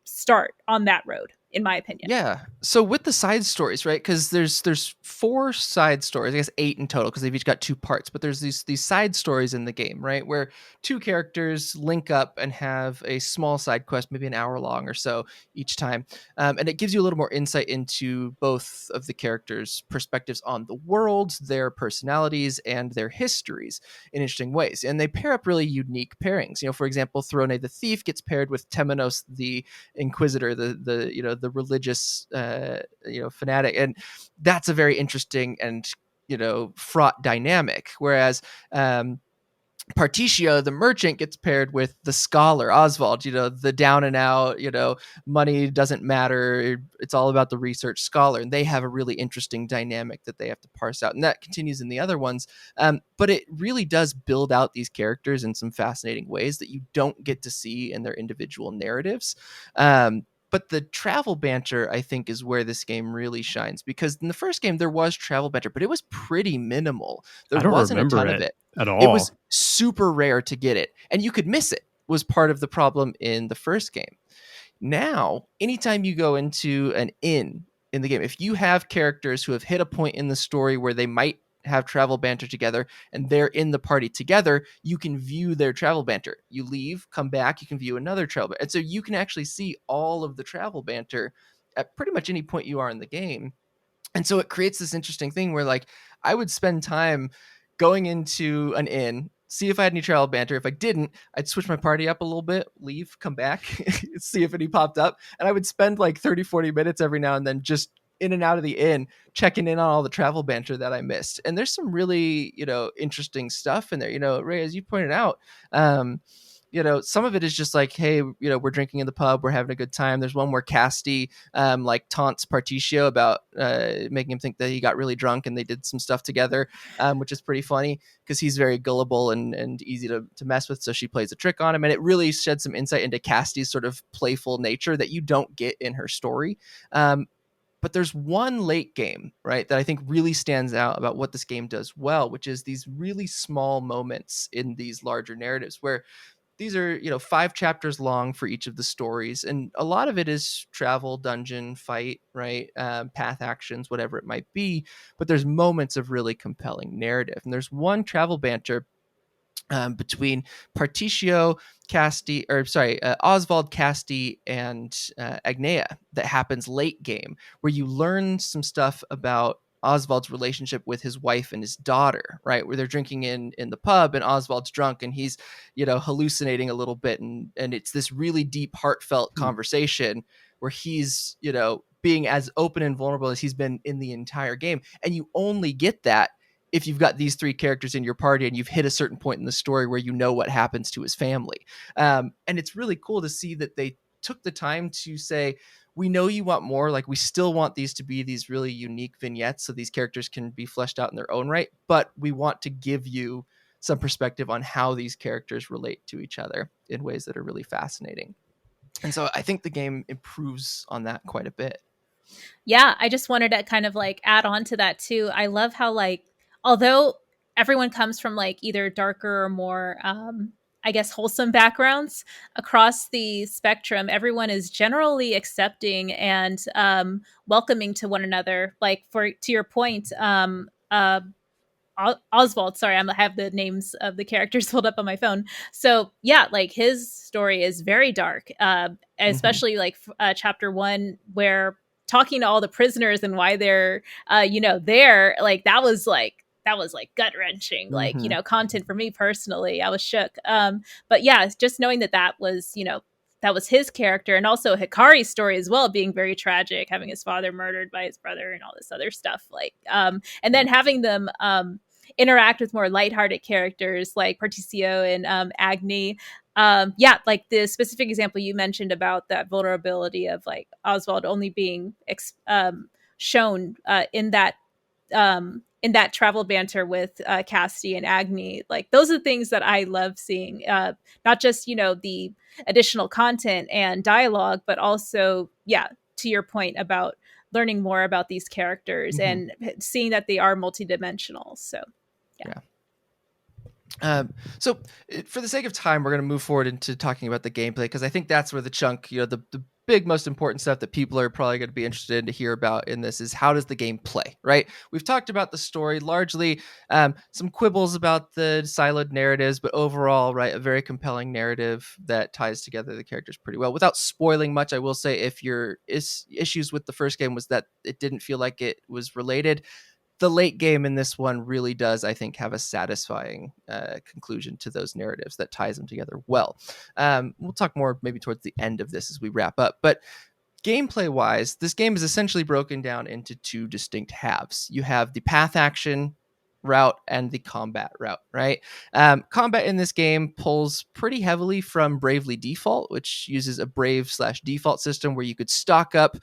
Speaker 2: start on that road, in my opinion.
Speaker 3: Yeah. So with the side stories, right? Because there's four side stories, I guess eight in total, because they've each got two parts. But there's these side stories in the game, right, where two characters link up and have a small side quest, maybe an hour long or so each time, and it gives you a little more insight into both of the characters' perspectives on the world, their personalities, and their histories in interesting ways. And they pair up really unique pairings. For example, Throne the Thief gets paired with Temenos the Inquisitor, the religious fanatic, and that's a very interesting and fraught dynamic. Whereas Particio, the merchant, gets paired with the scholar Oswald, the down and out, money doesn't matter. It's all about the research scholar. And they have a really interesting dynamic that they have to parse out. And that continues in the other ones. But it really does build out these characters in some fascinating ways that you don't get to see in their individual narratives. But the travel banter, I think, is where this game really shines, because in the first game, there was travel banter, but it was pretty minimal. There
Speaker 1: I don't
Speaker 3: wasn't a
Speaker 1: remember
Speaker 3: ton of
Speaker 1: it
Speaker 3: it.
Speaker 1: at
Speaker 3: It was
Speaker 1: all.
Speaker 3: super rare to get it, and you could miss it, was part of the problem in the first game. Now, anytime you go into an inn in the game, if you have characters who have hit a point in the story where they might have travel banter together and they're in the party together, you can view their travel banter. You leave, come back, you can view another travel banter. And so you can actually see all of the travel banter at pretty much any point you are in the game. And so it creates this interesting thing where, like, I would spend time going into an inn, see if I had any travel banter. If I didn't, I'd switch my party up a little bit, leave, come back, see if any popped up. And I would spend like 30, 40 minutes every now and then just in and out of the inn, checking in on all the travel banter that I missed. And there's some really, interesting stuff in there. Ray, as you pointed out, some of it is just like, hey, we're drinking in the pub, we're having a good time. There's one where Casti like taunts Particio about making him think that he got really drunk and they did some stuff together, which is pretty funny because he's very gullible and easy to mess with. So she plays a trick on him, and it really sheds some insight into Casti's sort of playful nature that you don't get in her story. But there's one late game, right, that I think really stands out about what this game does well, which is these really small moments in these larger narratives where these are 5 chapters long for each of the stories, and a lot of it is travel, dungeon, fight, right, path actions, whatever it might be. But there's moments of really compelling narrative, and there's one travel banter between Particio, Casti, or sorry, Oswald, Casti, and Agnea that happens late game, where you learn some stuff about Oswald's relationship with his wife and his daughter, right? Where they're drinking in the pub, and Oswald's drunk and he's hallucinating a little bit, and it's this really deep, heartfelt
Speaker 1: Hmm.
Speaker 3: conversation where he's being as open and vulnerable as he's been in the entire game, and you only get that if you've got these 3 characters in your party and you've hit a certain point in the story where you know what happens to his family. And it's really cool to see that they took the time to say, we know you want more. Like, we still want these to be these really unique vignettes so these characters can be fleshed out in their own right, but we want to give you some perspective on how these characters relate to each other in ways that are really fascinating. And so I think the game improves on that quite a bit.
Speaker 2: Yeah, I just wanted to kind of like add on to that too. I love how, like, although everyone comes from like either darker or more I guess wholesome backgrounds across the spectrum, everyone is generally accepting and welcoming to one another. Like, for to your point, Oswald. Sorry, I have the names of the characters pulled up on my phone. So yeah, like his story is very dark,
Speaker 3: Mm-hmm.
Speaker 2: especially like chapter one, where talking to all the prisoners and why they're there. Like that was like gut wrenching, like
Speaker 3: Mm-hmm.
Speaker 2: content for me personally. I was shook. But yeah, just knowing that that was that was his character, and also Hikari's story as well, being very tragic, having his father murdered by his brother and all this other stuff. Like, and then having them interact with more lighthearted characters like Particio and Agni. Yeah, like the specific example you mentioned about that vulnerability of like Oswald only being shown in that travel banter with Cassidy and Agni. Like those are the things that I love seeing. Not just the additional content and dialogue, but also yeah, to your point about learning more about these characters
Speaker 3: Mm-hmm.
Speaker 2: and seeing that they are multidimensional. So yeah.
Speaker 3: Yeah. So, for the sake of time, we're going to move forward into talking about the gameplay because I think that's where the chunk, the big, most important stuff that people are probably going to be interested in to hear about in this is how does the game play, right? We've talked about the story largely, some quibbles about the siloed narratives, but overall, right, a very compelling narrative that ties together the characters pretty well. Without spoiling much, I will say if your issues with the first game was that it didn't feel like it was related, the late game in this one really does, I think, have a satisfying conclusion to those narratives that ties them together well. We'll talk more maybe towards the end of this as we wrap up, but gameplay wise, this game is essentially broken down into two distinct halves. You have the path action route and the combat route, right? Combat in this game pulls pretty heavily from Bravely Default, which uses a Brave/default system where you could stock up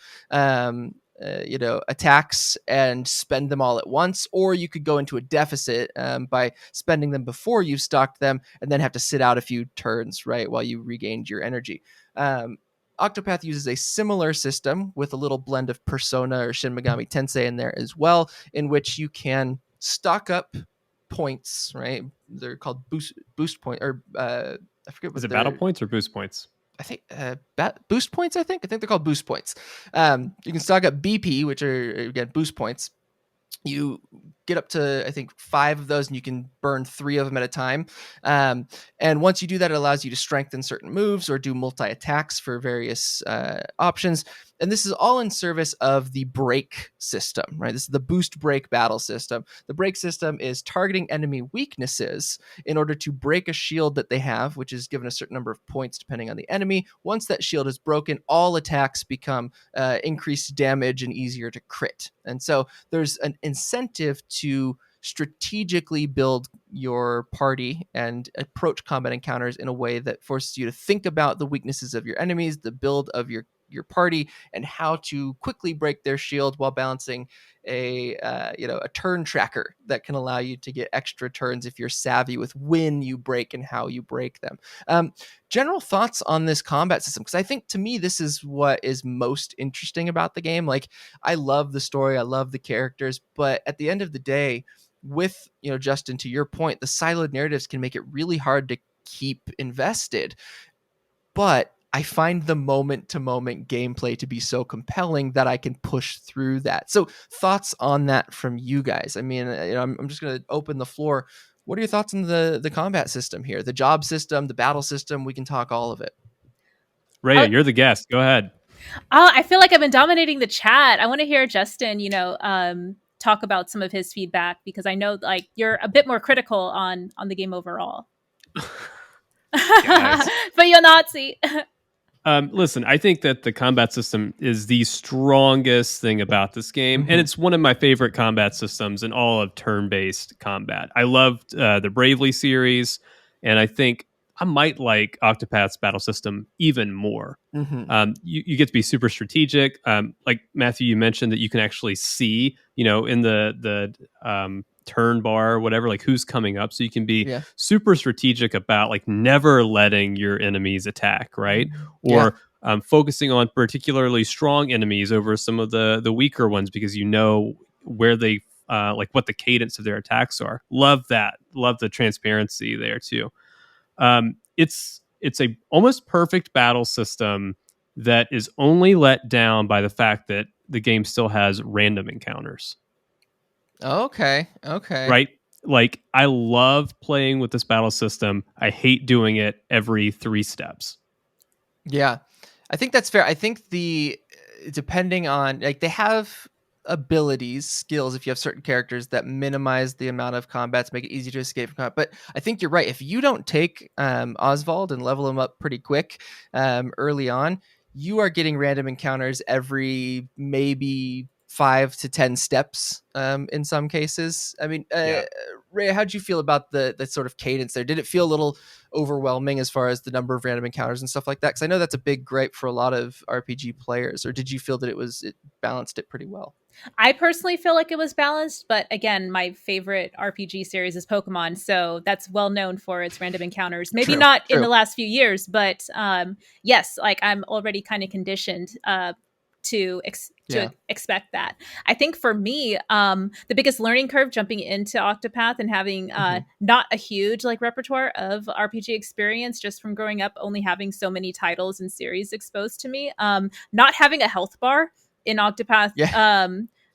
Speaker 3: attacks and spend them all at once, or you could go into a deficit by spending them before you've stocked them and then have to sit out a few turns, right, while you regained your energy. Octopath uses a similar system with a little blend of Persona or Shin Megami Tensei in there as well, in which you can stock up points, right? They're called boost point, or I forget
Speaker 1: Is
Speaker 3: what
Speaker 1: it battle
Speaker 3: they're.
Speaker 1: points or boost points?
Speaker 3: I think boost points. I think they're called boost points. You can stock up BP, which are again boost points. You get up to I think 5 of those, and you can burn 3 of them at a time. And once you do that, it allows you to strengthen certain moves or do multi attacks for various options. And this is all in service of the break system, right? This is the boost break battle system. The break system is targeting enemy weaknesses in order to break a shield that they have, which is given a certain number of points depending on the enemy. Once that shield is broken, all attacks become increased damage and easier to crit. And so there's an incentive to strategically build your party and approach combat encounters in a way that forces you to think about the weaknesses of your enemies, the build of your party, and how to quickly break their shield while balancing a turn tracker that can allow you to get extra turns if you're savvy with when you break and how you break them. General thoughts on this combat system, because I think to me this is what is most interesting about the game. Like, I love the story, I love the characters, but at the end of the day, with Justin, to your point, the siloed narratives can make it really hard to keep invested. But I find the moment to moment gameplay to be so compelling that I can push through that. So, thoughts on that from you guys? I mean, I'm just going to open the floor. What are your thoughts on the combat system here? The job system, the battle system? We can talk all of it.
Speaker 1: Raya, you're the guest. Go ahead.
Speaker 2: I feel like I've been dominating the chat. I want to hear Justin, talk about some of his feedback, because I know like you're a bit more critical on the game overall. But you're Nazi.
Speaker 1: Listen, I think that the combat system is the strongest thing about this game,
Speaker 3: Mm-hmm.
Speaker 1: and it's one of my favorite combat systems in all of turn-based combat. I loved the Bravely series, and I think I might like Octopath's battle system even more.
Speaker 3: Mm-hmm.
Speaker 1: You get to be super strategic. Like Matthew, you mentioned that you can actually see, in the turn bar or whatever, like who's coming up, so you can be super strategic about like never letting your enemies attack, right? Or focusing on particularly strong enemies over some of the weaker ones, because where they like what the cadence of their attacks are. Love that. Love the transparency there too. It's a almost perfect battle system that is only let down by the fact that the game still has random encounters.
Speaker 3: Okay.
Speaker 1: Right? Like, I love playing with this battle system. I hate doing it every 3 steps.
Speaker 3: Yeah, I think that's fair. I think the depending on like they have abilities, skills if you have certain characters that minimize the amount of combat to make it easy to escape from combat. But I think you're right. If you don't take Oswald and level him up pretty quick early on, you are getting random encounters every maybe 5 to 10 steps in some cases. I mean,
Speaker 1: Yeah.
Speaker 3: Ray, how'd you feel about the sort of cadence there? Did it feel a little overwhelming as far as the number of random encounters and stuff like that? Because I know that's a big gripe for a lot of RPG players. Or did you feel that it balanced it pretty well?
Speaker 2: I personally feel like it was balanced, but again, my favorite RPG series is Pokemon, so that's well known for its random encounters. Maybe
Speaker 3: True,
Speaker 2: not in
Speaker 3: true.
Speaker 2: the last few years, but yes, like I'm already kind of conditioned to
Speaker 3: Yeah.
Speaker 2: expect that. I think for me, the biggest learning curve jumping into Octopath and having
Speaker 3: Hmm.
Speaker 2: not a huge like repertoire of RPG experience just from growing up, only having so many titles and series exposed to me, not having a health bar in Octopath
Speaker 3: Yeah.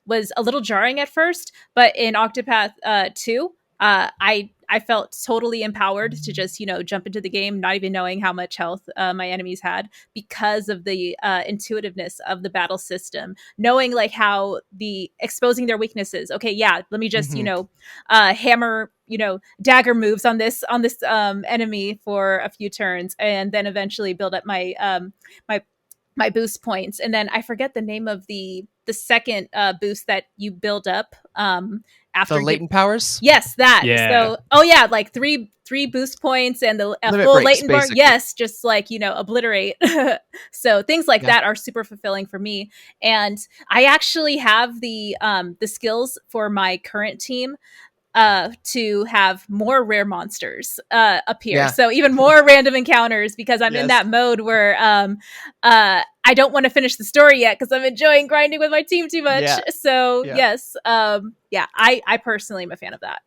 Speaker 2: was a little jarring at first, but in Octopath 2, I felt totally empowered to just jump into the game, not even knowing how much health my enemies had because of the intuitiveness of the battle system, knowing like how the exposing their weaknesses. Okay, yeah, let me just
Speaker 3: Hmm.
Speaker 2: hammer dagger moves on this enemy for a few turns, and then eventually build up my my boost points. And then I forget the name of the second boost that you build up
Speaker 3: The
Speaker 2: after you.
Speaker 3: latent powers,
Speaker 2: Yes, that.
Speaker 1: Yeah.
Speaker 2: So, oh yeah, like three boost points and the a
Speaker 3: limit
Speaker 2: full
Speaker 3: breaks,
Speaker 2: latent bar.
Speaker 3: basically.
Speaker 2: Yes, just like obliterate. So things like
Speaker 3: Yeah.
Speaker 2: that are super fulfilling for me. And I actually have the skills for my current team to have more rare monsters appear.
Speaker 3: Yeah.
Speaker 2: So even more random encounters because I'm in
Speaker 3: Yes.
Speaker 2: that mode where I don't want to finish the story yet because I'm enjoying grinding with my team too much.
Speaker 3: Yeah.
Speaker 2: So
Speaker 3: Yeah.
Speaker 2: yes, yeah, I personally am a fan of that.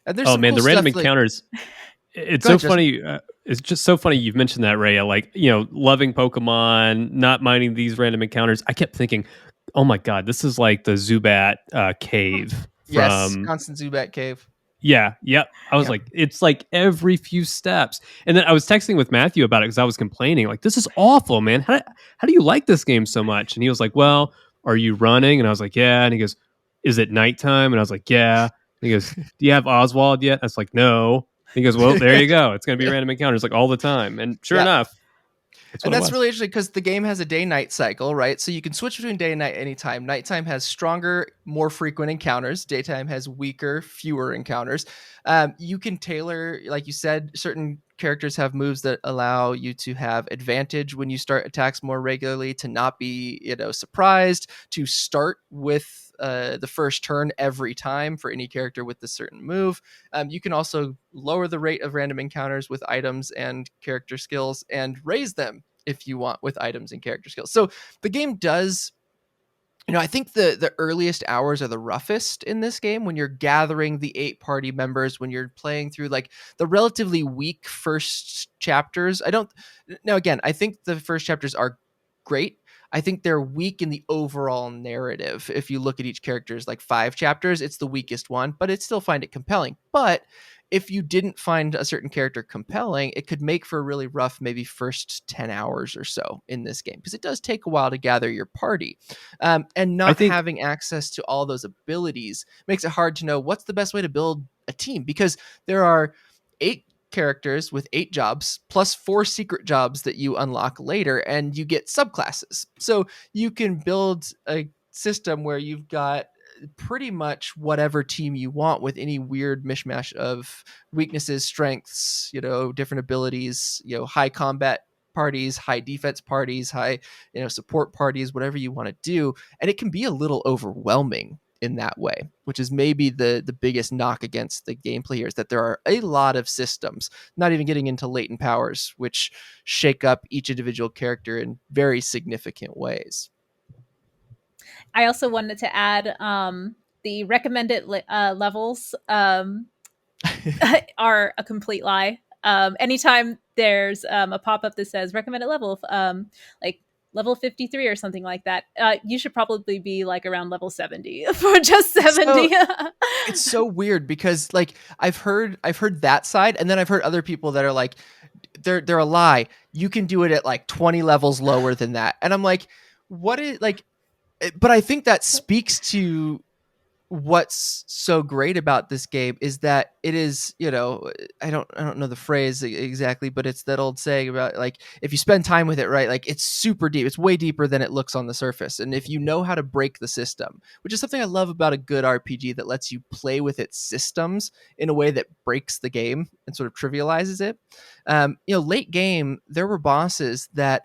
Speaker 3: And there's
Speaker 1: Oh
Speaker 3: some
Speaker 1: man,
Speaker 3: cool
Speaker 1: the random
Speaker 3: stuff. Like,
Speaker 1: encounters. It's
Speaker 3: go
Speaker 1: so
Speaker 3: ahead, Justin.
Speaker 1: funny. It's just so funny you've mentioned that, Raya. Like, loving Pokemon, not minding these random encounters. I kept thinking, oh my God, this is like the Zubat cave
Speaker 3: Yes,
Speaker 1: from.
Speaker 3: Constant Zubat Cave.
Speaker 1: Yeah, yep. I was
Speaker 3: Yeah.
Speaker 1: like, it's like every few steps. And then I was texting with Matthew about it because I was complaining, like, this is awful, man. How do you like this game so much? And he was like, well, are you running? And I was like, yeah. And he goes, is it nighttime? And I was like, yeah. And he goes, do you have Oswald yet? I was like, no. And he goes, well, there you go. It's going to be random encounters like all the time. And sure
Speaker 3: Yeah.
Speaker 1: enough, that's what
Speaker 3: And
Speaker 1: it
Speaker 3: that's
Speaker 1: was.
Speaker 3: really interesting because the game has a day-night cycle, right? So you can switch between day and night anytime. Nighttime has stronger, more frequent encounters. Daytime has weaker, fewer encounters. You can tailor, like you said, certain characters have moves that allow you to have advantage when you start attacks more regularly, to not be, surprised, to start with the first turn every time for any character with a certain move. You can also lower the rate of random encounters with items and character skills, and raise them if you want with items and character skills. So the game does, I think the earliest hours are the roughest in this game when you're gathering the 8 party members, when you're playing through like the relatively weak first chapters. I don't Now again, I think the first chapters are great. I think they're weak in the overall narrative. If you look at each character's like 5 chapters, it's the weakest one, but it still find it compelling. But if you didn't find a certain character compelling, it could make for a really rough, maybe first 10 hours or so in this game, because it does take a while to gather your party. And
Speaker 1: I
Speaker 3: not
Speaker 1: think
Speaker 3: having access to all those abilities makes it hard to know what's the best way to build a team, because there are 8 characters with 8 jobs plus 4 secret jobs that you unlock later, and you get subclasses. So you can build a system where you've got pretty much whatever team you want with any weird mishmash of weaknesses, strengths, different abilities, high combat parties, high defense parties, high, support parties, whatever you want to do. And it can be a little overwhelming in that way, which is maybe the biggest knock against the gameplay here, is that there are a lot of systems, not even getting into latent powers, which shake up each individual character in very significant ways.
Speaker 2: I also wanted to add the recommended levels are a complete lie. Anytime there's a pop up that says recommended level, like level 53 or something like that. You should probably be like around level 70 for just
Speaker 3: It's
Speaker 2: 70.
Speaker 3: it's so weird because like I've heard that side, and then I've heard other people that are like they're a lie. You can do it at like 20 levels lower than that. And I'm like, what is like but I think that speaks to what's so great about this game is that it is, I don't know the phrase exactly, but it's that old saying about like if you spend time with it, right, like it's super deep, it's way deeper than it looks on the surface. And if you know how to break the system, which is something I love about a good RPG that lets you play with its systems in a way that breaks the game and sort of trivializes it. Late game there were bosses that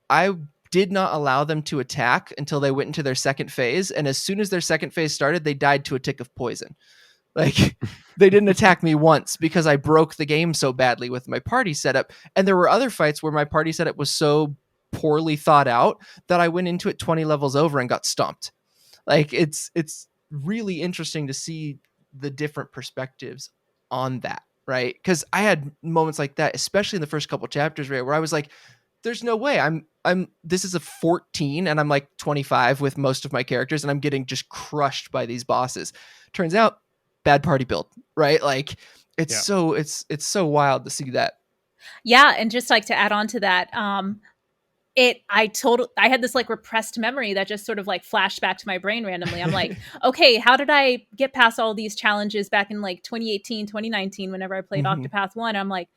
Speaker 3: I did not allow them to attack until they went into their second phase. And as soon as their second phase started, they died to a tick of poison. Like they didn't attack me once because I broke the game so badly with my party setup. And there were other fights where my party setup was so poorly thought out that I went into it 20 levels over and got stomped. Like it's really interesting to see the different perspectives on that, right? Because I had moments like that, especially in the first couple chapters, right, where I was like, there's no way I'm this is a 14 and I'm like 25 with most of my characters and I'm getting just crushed by these bosses. Turns out bad party build, right? Like
Speaker 1: Yeah.
Speaker 3: it's so wild to see that.
Speaker 2: Yeah, and just like to add on to that, I had this like repressed memory that just sort of like flashed back to my brain randomly. I'm like, okay, how did I get past all these challenges back in like 2018, 2019 whenever I played
Speaker 3: Mm-hmm.
Speaker 2: Octopath 1? I'm like,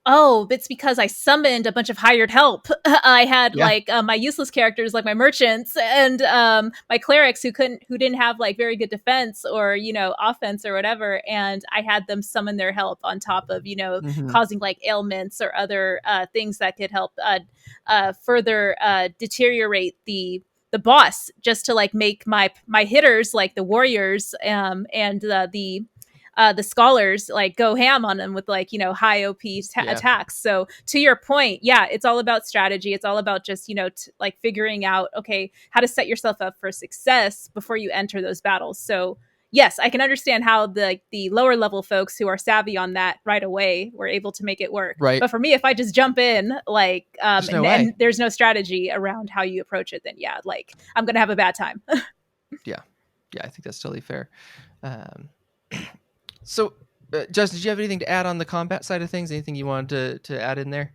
Speaker 2: oh, it's because I summoned a bunch of hired help. I had
Speaker 3: Yeah.
Speaker 2: like my useless characters, like my merchants and my clerics who didn't have like very good defense or offense or whatever, and I had them summon their help on top of
Speaker 3: Mm-hmm.
Speaker 2: causing like ailments or other things that could help further deteriorate the boss, just to like make my hitters like the warriors and the scholars like go ham on them with like high
Speaker 3: Yeah.
Speaker 2: attacks. So to your point, yeah, it's all about strategy. It's all about just like figuring out, okay, how to set yourself up for success before you enter those battles. So yes, I can understand how the lower level folks who are savvy on that right away were able to make it work.
Speaker 3: Right.
Speaker 2: But for me, if I just jump in like
Speaker 3: There's no
Speaker 2: and
Speaker 3: way.
Speaker 2: there's no strategy around how you approach it, then yeah, like I'm gonna have a bad time.
Speaker 3: Yeah. Yeah, I think that's totally fair. Um, so, Justin, did you have anything to add on the combat side of things? Anything you wanted to add in there?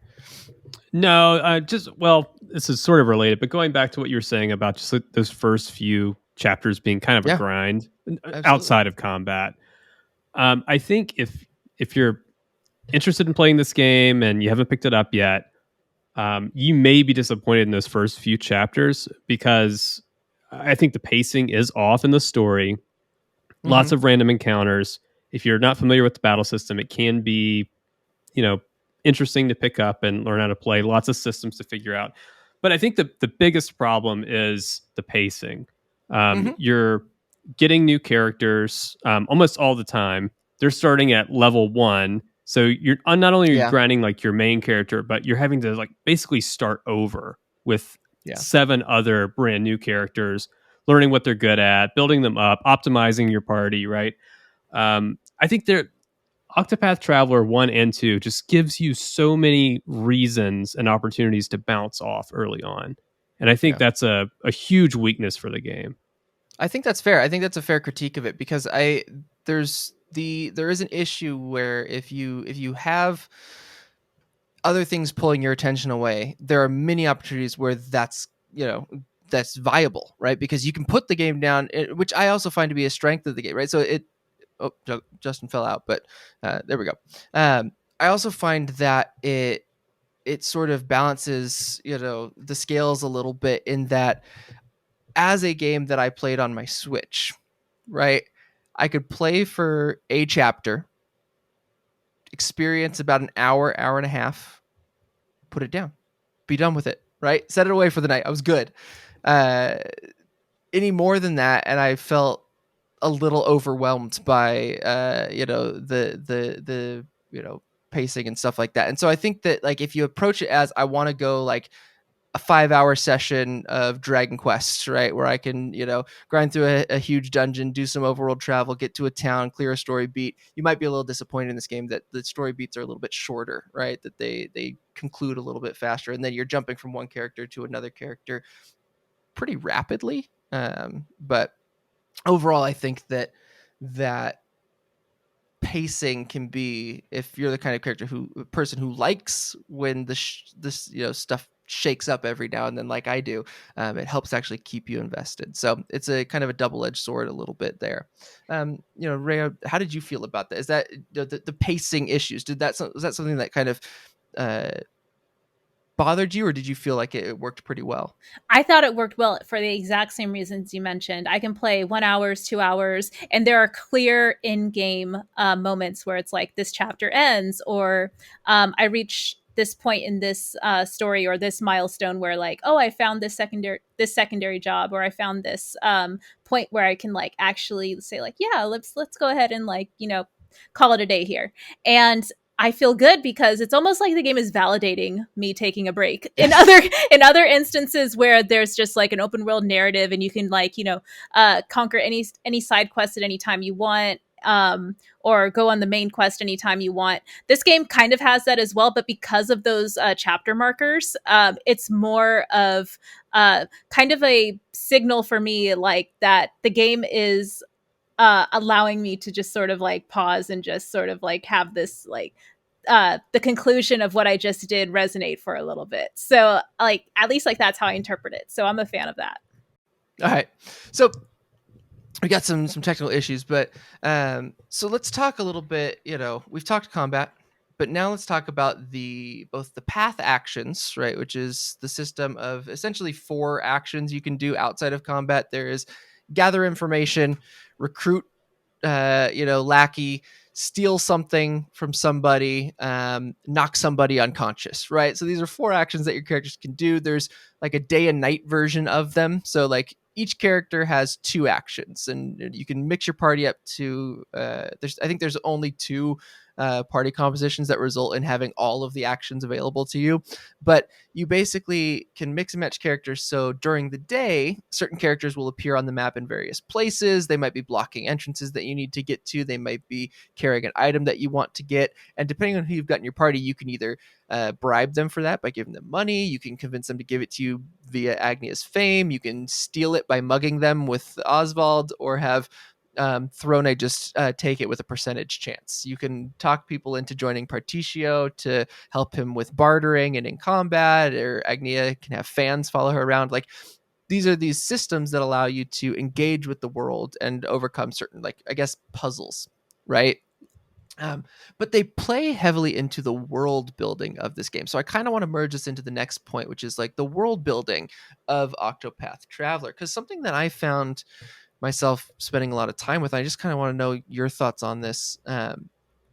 Speaker 1: No, this is sort of related, but going back to what you were saying about just like those first few chapters being kind of a
Speaker 3: Yeah,
Speaker 1: grind
Speaker 3: absolutely.
Speaker 1: outside of combat. I think if you're interested in playing this game and you haven't picked it up yet, you may be disappointed in those first few chapters because I think the pacing is off in the story.
Speaker 3: Mm-hmm.
Speaker 1: Lots of random encounters. If you're not familiar with the battle system, it can be, you know, interesting to pick up and learn how to play. Lots of systems to figure out. But I think the biggest problem is the pacing.
Speaker 3: Mm-hmm.
Speaker 1: You're getting new characters almost all the time. They're starting at level 1. So you're not only are you
Speaker 3: Yeah.
Speaker 1: grinding like your main character, but you're having to like basically start over with
Speaker 3: Yeah.
Speaker 1: 7 other brand new characters, learning what they're good at, building them up, optimizing your party, right? I think Octopath Traveler 1 and 2 just gives you so many reasons and opportunities to bounce off early on. And I think
Speaker 3: Yeah.
Speaker 1: that's a huge weakness for the game.
Speaker 3: I think that's fair. I think that's a fair critique of it because there is an issue where if you have other things pulling your attention away, there are many opportunities where that's viable, right? Because you can put the game down, which I also find to be a strength of the game, right? So Justin fell out, but there we go. I also find that it sort of balances the scales a little bit in that as a game that I played on my Switch, right? I could play for a chapter, experience about an hour and a half, put it down, be done with it, right? Set it away for the night. I was good. Uh, any more than that, and I felt a little overwhelmed by the pacing and stuff like that. And so I think that like if you approach it as I want to go like a 5-hour session of Dragon Quest, right? Where I can, grind through a huge dungeon, do some overworld travel, get to a town, clear a story beat. You might be a little disappointed in this game that the story beats are a little bit shorter, right? That they conclude a little bit faster, and then you're jumping from one character to another character pretty rapidly. But overall, I think that pacing can be, if you're the kind of person who likes when this stuff shakes up every now and then, like I do, it helps actually keep you invested. So it's a kind of a double-edged sword a little bit there. Rhea, how did you feel about that? Is that the pacing issues? Was that something that kind of uh, bothered you, or did you feel like it worked pretty well?
Speaker 2: I thought it worked well for the exact same reasons you mentioned. I can play 1 hours, 2 hours, and there are clear in-game moments where it's like this chapter ends, or I reach this point in this story or this milestone where like, oh, I found this secondary job, or I found this point where I can like actually say like, yeah, let's go ahead and like call it a day here. And I feel good because it's almost like the game is validating me taking a break. In other instances where there's just like an open world narrative and you can like conquer any side quest at any time you want, or go on the main quest anytime you want. This game kind of has that as well, but because of those chapter markers, it's more of kind of a signal for me like that the game is allowing me to just sort of like pause and just sort of like have this like the conclusion of what I just did resonate for a little bit. So like at least like that's how I interpret it. So I'm a fan of that.
Speaker 3: All right, so we got some technical issues, but so let's talk a little bit. We've talked combat, but now let's talk about both the path actions, right, which is the system of essentially 4 actions you can do outside of combat. There is gather information, recruit, lackey, steal something from somebody, knock somebody unconscious, right? So these are 4 actions that your characters can do. There's like a day and night version of them. So like each character has 2 actions, and you can mix your party up to I think there's only 2 party compositions that result in having all of the actions available to you, but you basically can mix and match characters. So during the day, certain characters will appear on the map in various places. They might be blocking entrances that you need to get to. They might be carrying an item that you want to get, and depending on who you've got in your party, you can either bribe them for that by giving them money. You can convince them to give it to you via Agnia's fame. You can steal it by mugging them with Oswald, or have Throne just take it with a percentage chance. You can talk people into joining Particio to help him with bartering and in combat, or Agnia can have fans follow her around. Like, these are these systems that allow you to engage with the world and overcome certain, like, I guess, puzzles, right? But they play heavily into the world building of this game. So I kind of want to merge this into the next point, which is like the world building of Octopath Traveler, because something that I found myself spending a lot of time with, I just kind of want to know your thoughts on this,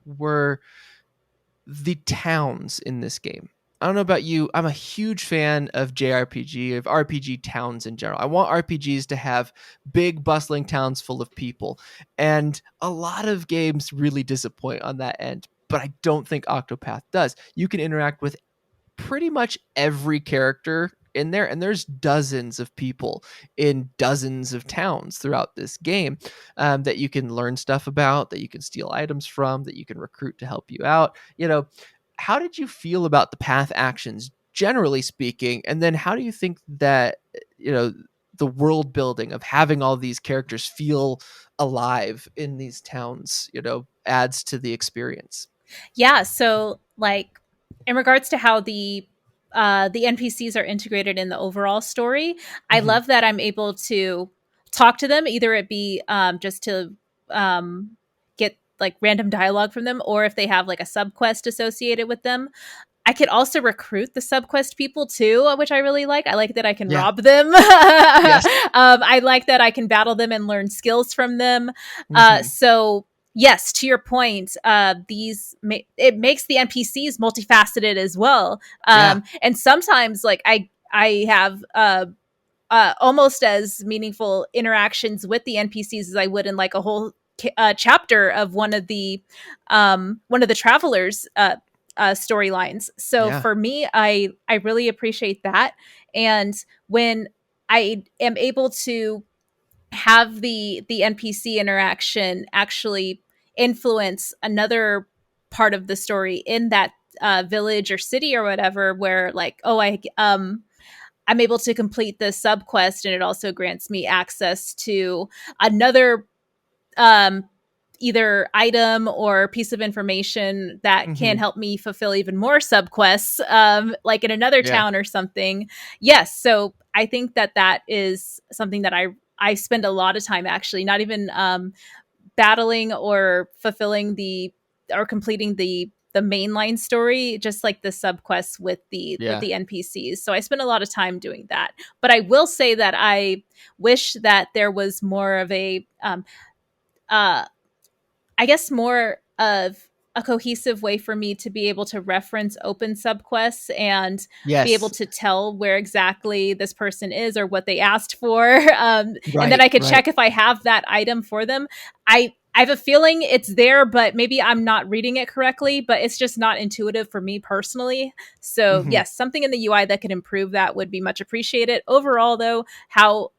Speaker 3: were the towns in this game. I don't know about you. I'm a huge fan of JRPG, of RPG towns in general. I want RPGs to have big, bustling towns full of people. And a lot of games really disappoint on that end, but I don't think Octopath does. You can interact with pretty much every character in there, and there's dozens of people in dozens of towns throughout this game, that you can learn stuff about, that you can steal items from, that you can recruit to help you out. How did you feel about the path actions generally speaking, and then how do you think that the world building of having all these characters feel alive in these towns adds to the experience?
Speaker 2: Yeah, so like in regards to how the NPCs are integrated in the overall story, I
Speaker 3: Mm-hmm.
Speaker 2: love that I'm able to talk to them, either it be just to get like random dialogue from them, or if they have like a sub quest associated with them. I could also recruit the subquest people too, which I really like. I like that I can
Speaker 3: Yeah.
Speaker 2: rob them.
Speaker 3: Yes.
Speaker 2: I like that I can battle them and learn skills from them.
Speaker 3: Mm-hmm.
Speaker 2: So yes, to your point, it makes the NPCs multifaceted as well.
Speaker 3: Yeah.
Speaker 2: And sometimes, like I have almost as meaningful interactions with the NPCs as I would in like a whole chapter of one of the travelers storylines. So
Speaker 3: Yeah.
Speaker 2: for me, I really appreciate that. And when I am able to have the NPC interaction actually influence another part of the story in that village or city or whatever, where like, oh, I'm able to complete this sub quest, and it also grants me access to another um, either item or piece of information that can
Speaker 3: Hmm.
Speaker 2: help me fulfill even more subquests, like in another
Speaker 3: Yeah.
Speaker 2: town or something. Yes, so I think that that is something that I spend a lot of time actually, not even battling or fulfilling the or completing the mainline story, just like the subquests with
Speaker 3: Yeah.
Speaker 2: the NPCs. So I spend a lot of time doing that. But I will say that I wish that there was more of a uh I guess more of a cohesive way for me to be able to reference open subquests and be able
Speaker 3: Yes.
Speaker 2: to tell where exactly this person is or what they asked for. And then
Speaker 3: Right.
Speaker 2: I could
Speaker 3: Right.
Speaker 2: check if I have that item for them. I have a feeling it's there, but maybe I'm not reading it correctly, but it's just not intuitive for me personally. So,
Speaker 3: Hmm.
Speaker 2: yes, something in the UI that could improve that would be much appreciated. Overall, though, how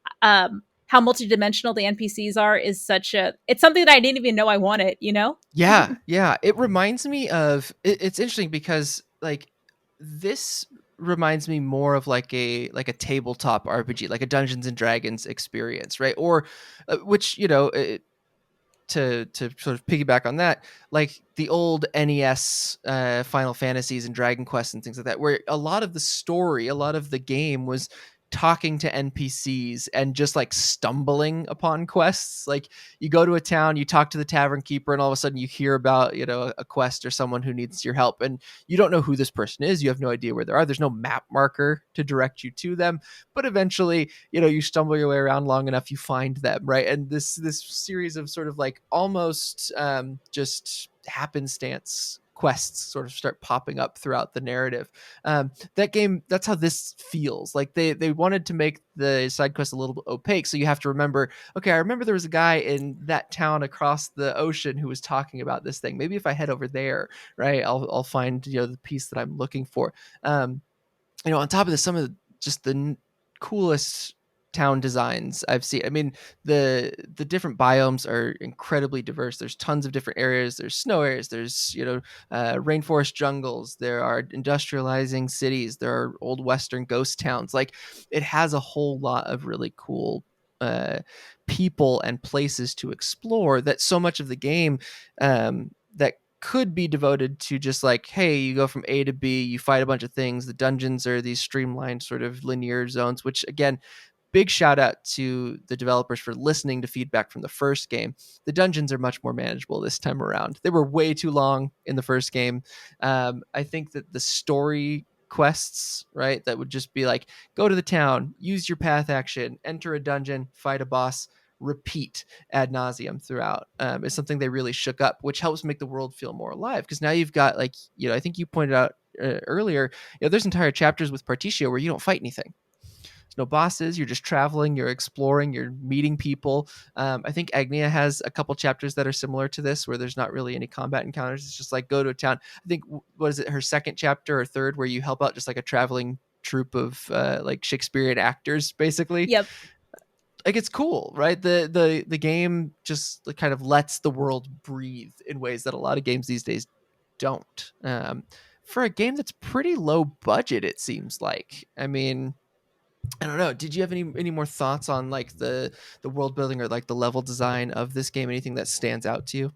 Speaker 2: multidimensional the NPCs are is such a it's something that I didn't even know I wanted, you know?
Speaker 3: Yeah, yeah. It reminds me of it's interesting because like this reminds me more of like a tabletop RPG, like a Dungeons and Dragons experience, right? Or which to sort of piggyback on that, like the old NES Final Fantasies and Dragon Quest and things like that, where a lot of the story, a lot of the game was talking to NPCs and just like stumbling upon quests. Like you go to a town, you talk to the tavern keeper, and all of a sudden you hear about, a quest or someone who needs your help. And you don't know who this person is. You have no idea where they are. There's no map marker to direct you to them. But eventually, you stumble your way around long enough, you find them, right? And this series of sort of like almost just happenstance quests sort of start popping up throughout the narrative. That game, that's how this feels. Like they wanted to make the side quest a little bit opaque, so you have to remember, okay, I remember there was a guy in that town across the ocean who was talking about this thing. Maybe if I head over there, right, I'll find the piece that I'm looking for. um on top of this, some of just the coolest town designs I've seen. I mean, the different biomes are incredibly diverse. There's tons of different areas. There's snow areas. There's rainforest jungles. There are industrializing cities. There are old western ghost towns. Like it has a whole lot of really cool uh, people and places to explore. That so much of the game that could be devoted to just like, hey, you go from A to B, you fight a bunch of things. The dungeons are these streamlined sort of linear zones, which again, big shout out to the developers for listening to feedback from the first game. The dungeons are much more manageable this time around. They were way too long in the first game. I think that the story quests, right, that would just be like, go to the town, use your path action, enter a dungeon, fight a boss, repeat ad nauseum throughout, is something they really shook up, which helps make the world feel more alive. Because now you've got like, I think you pointed out earlier, there's entire chapters with Particio where you don't fight anything. There's no bosses. You're just traveling. You're exploring. You're meeting people. I think Agnia has a couple chapters that are similar to this, where there's not really any combat encounters. It's just like go to a town. I think what is it, her second chapter or third, where you help out just like a traveling troupe of like Shakespearean actors, basically.
Speaker 2: Yep.
Speaker 3: Like it's cool, right? The game just kind of lets the world breathe in ways that a lot of games these days don't. For a game that's pretty low budget, it seems like. I mean, I don't know. Did you have any more thoughts on like the world building or like the level design of this game? Anything that stands out to you?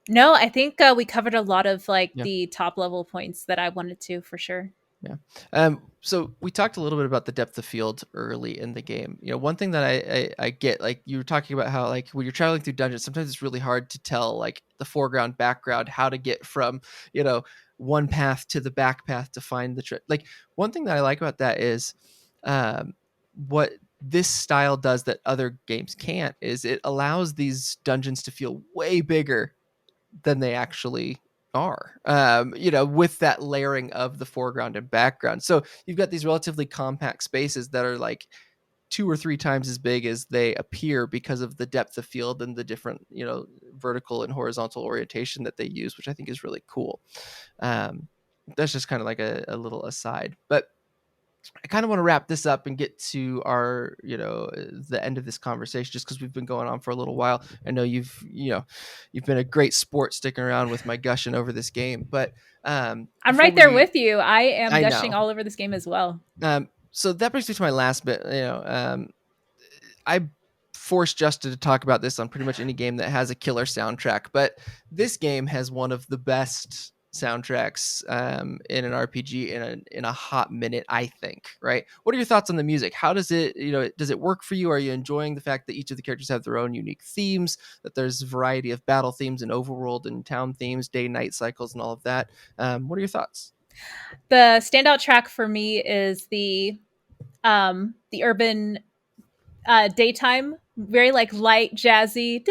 Speaker 2: No, I think we covered a lot of like
Speaker 3: Yeah.
Speaker 2: the top level points that I wanted to for sure.
Speaker 3: Yeah. So we talked a little bit about the depth of field early in the game. One thing that I get, like you were talking about how like when you're traveling through dungeons, sometimes it's really hard to tell like the foreground, background, how to get from, you know, one path to the back path to find like one thing that I like about that is what this style does that other games can't is it allows these dungeons to feel way bigger than they actually are, with that layering of the foreground and background. So you've got these relatively compact spaces that are like two or three times as big as they appear because of the depth of field and the different, vertical and horizontal orientation that they use, which I think is really cool. Um, that's just kind of like a little aside. But I kind of want to wrap this up and get to our, the end of this conversation, just because we've been going on for a little while. I know you've been a great sport sticking around with my gushing over this game, but
Speaker 2: I'm
Speaker 3: before
Speaker 2: right there
Speaker 3: we,
Speaker 2: with you. I am
Speaker 3: I
Speaker 2: gushing
Speaker 3: know.
Speaker 2: all over this game as well.
Speaker 3: So that brings me to my last bit. I force Justin to talk about this on pretty much any game that has a killer soundtrack, but this game has one of the best soundtracks in an RPG in a hot minute, I think. Right? What are your thoughts on the music? How does it, does it work for you? Are you enjoying the fact that each of the characters have their own unique themes? That there's a variety of battle themes and overworld and town themes, day-night cycles, and all of that. What are your thoughts?
Speaker 2: The standout track for me is the urban daytime, very like light jazzy.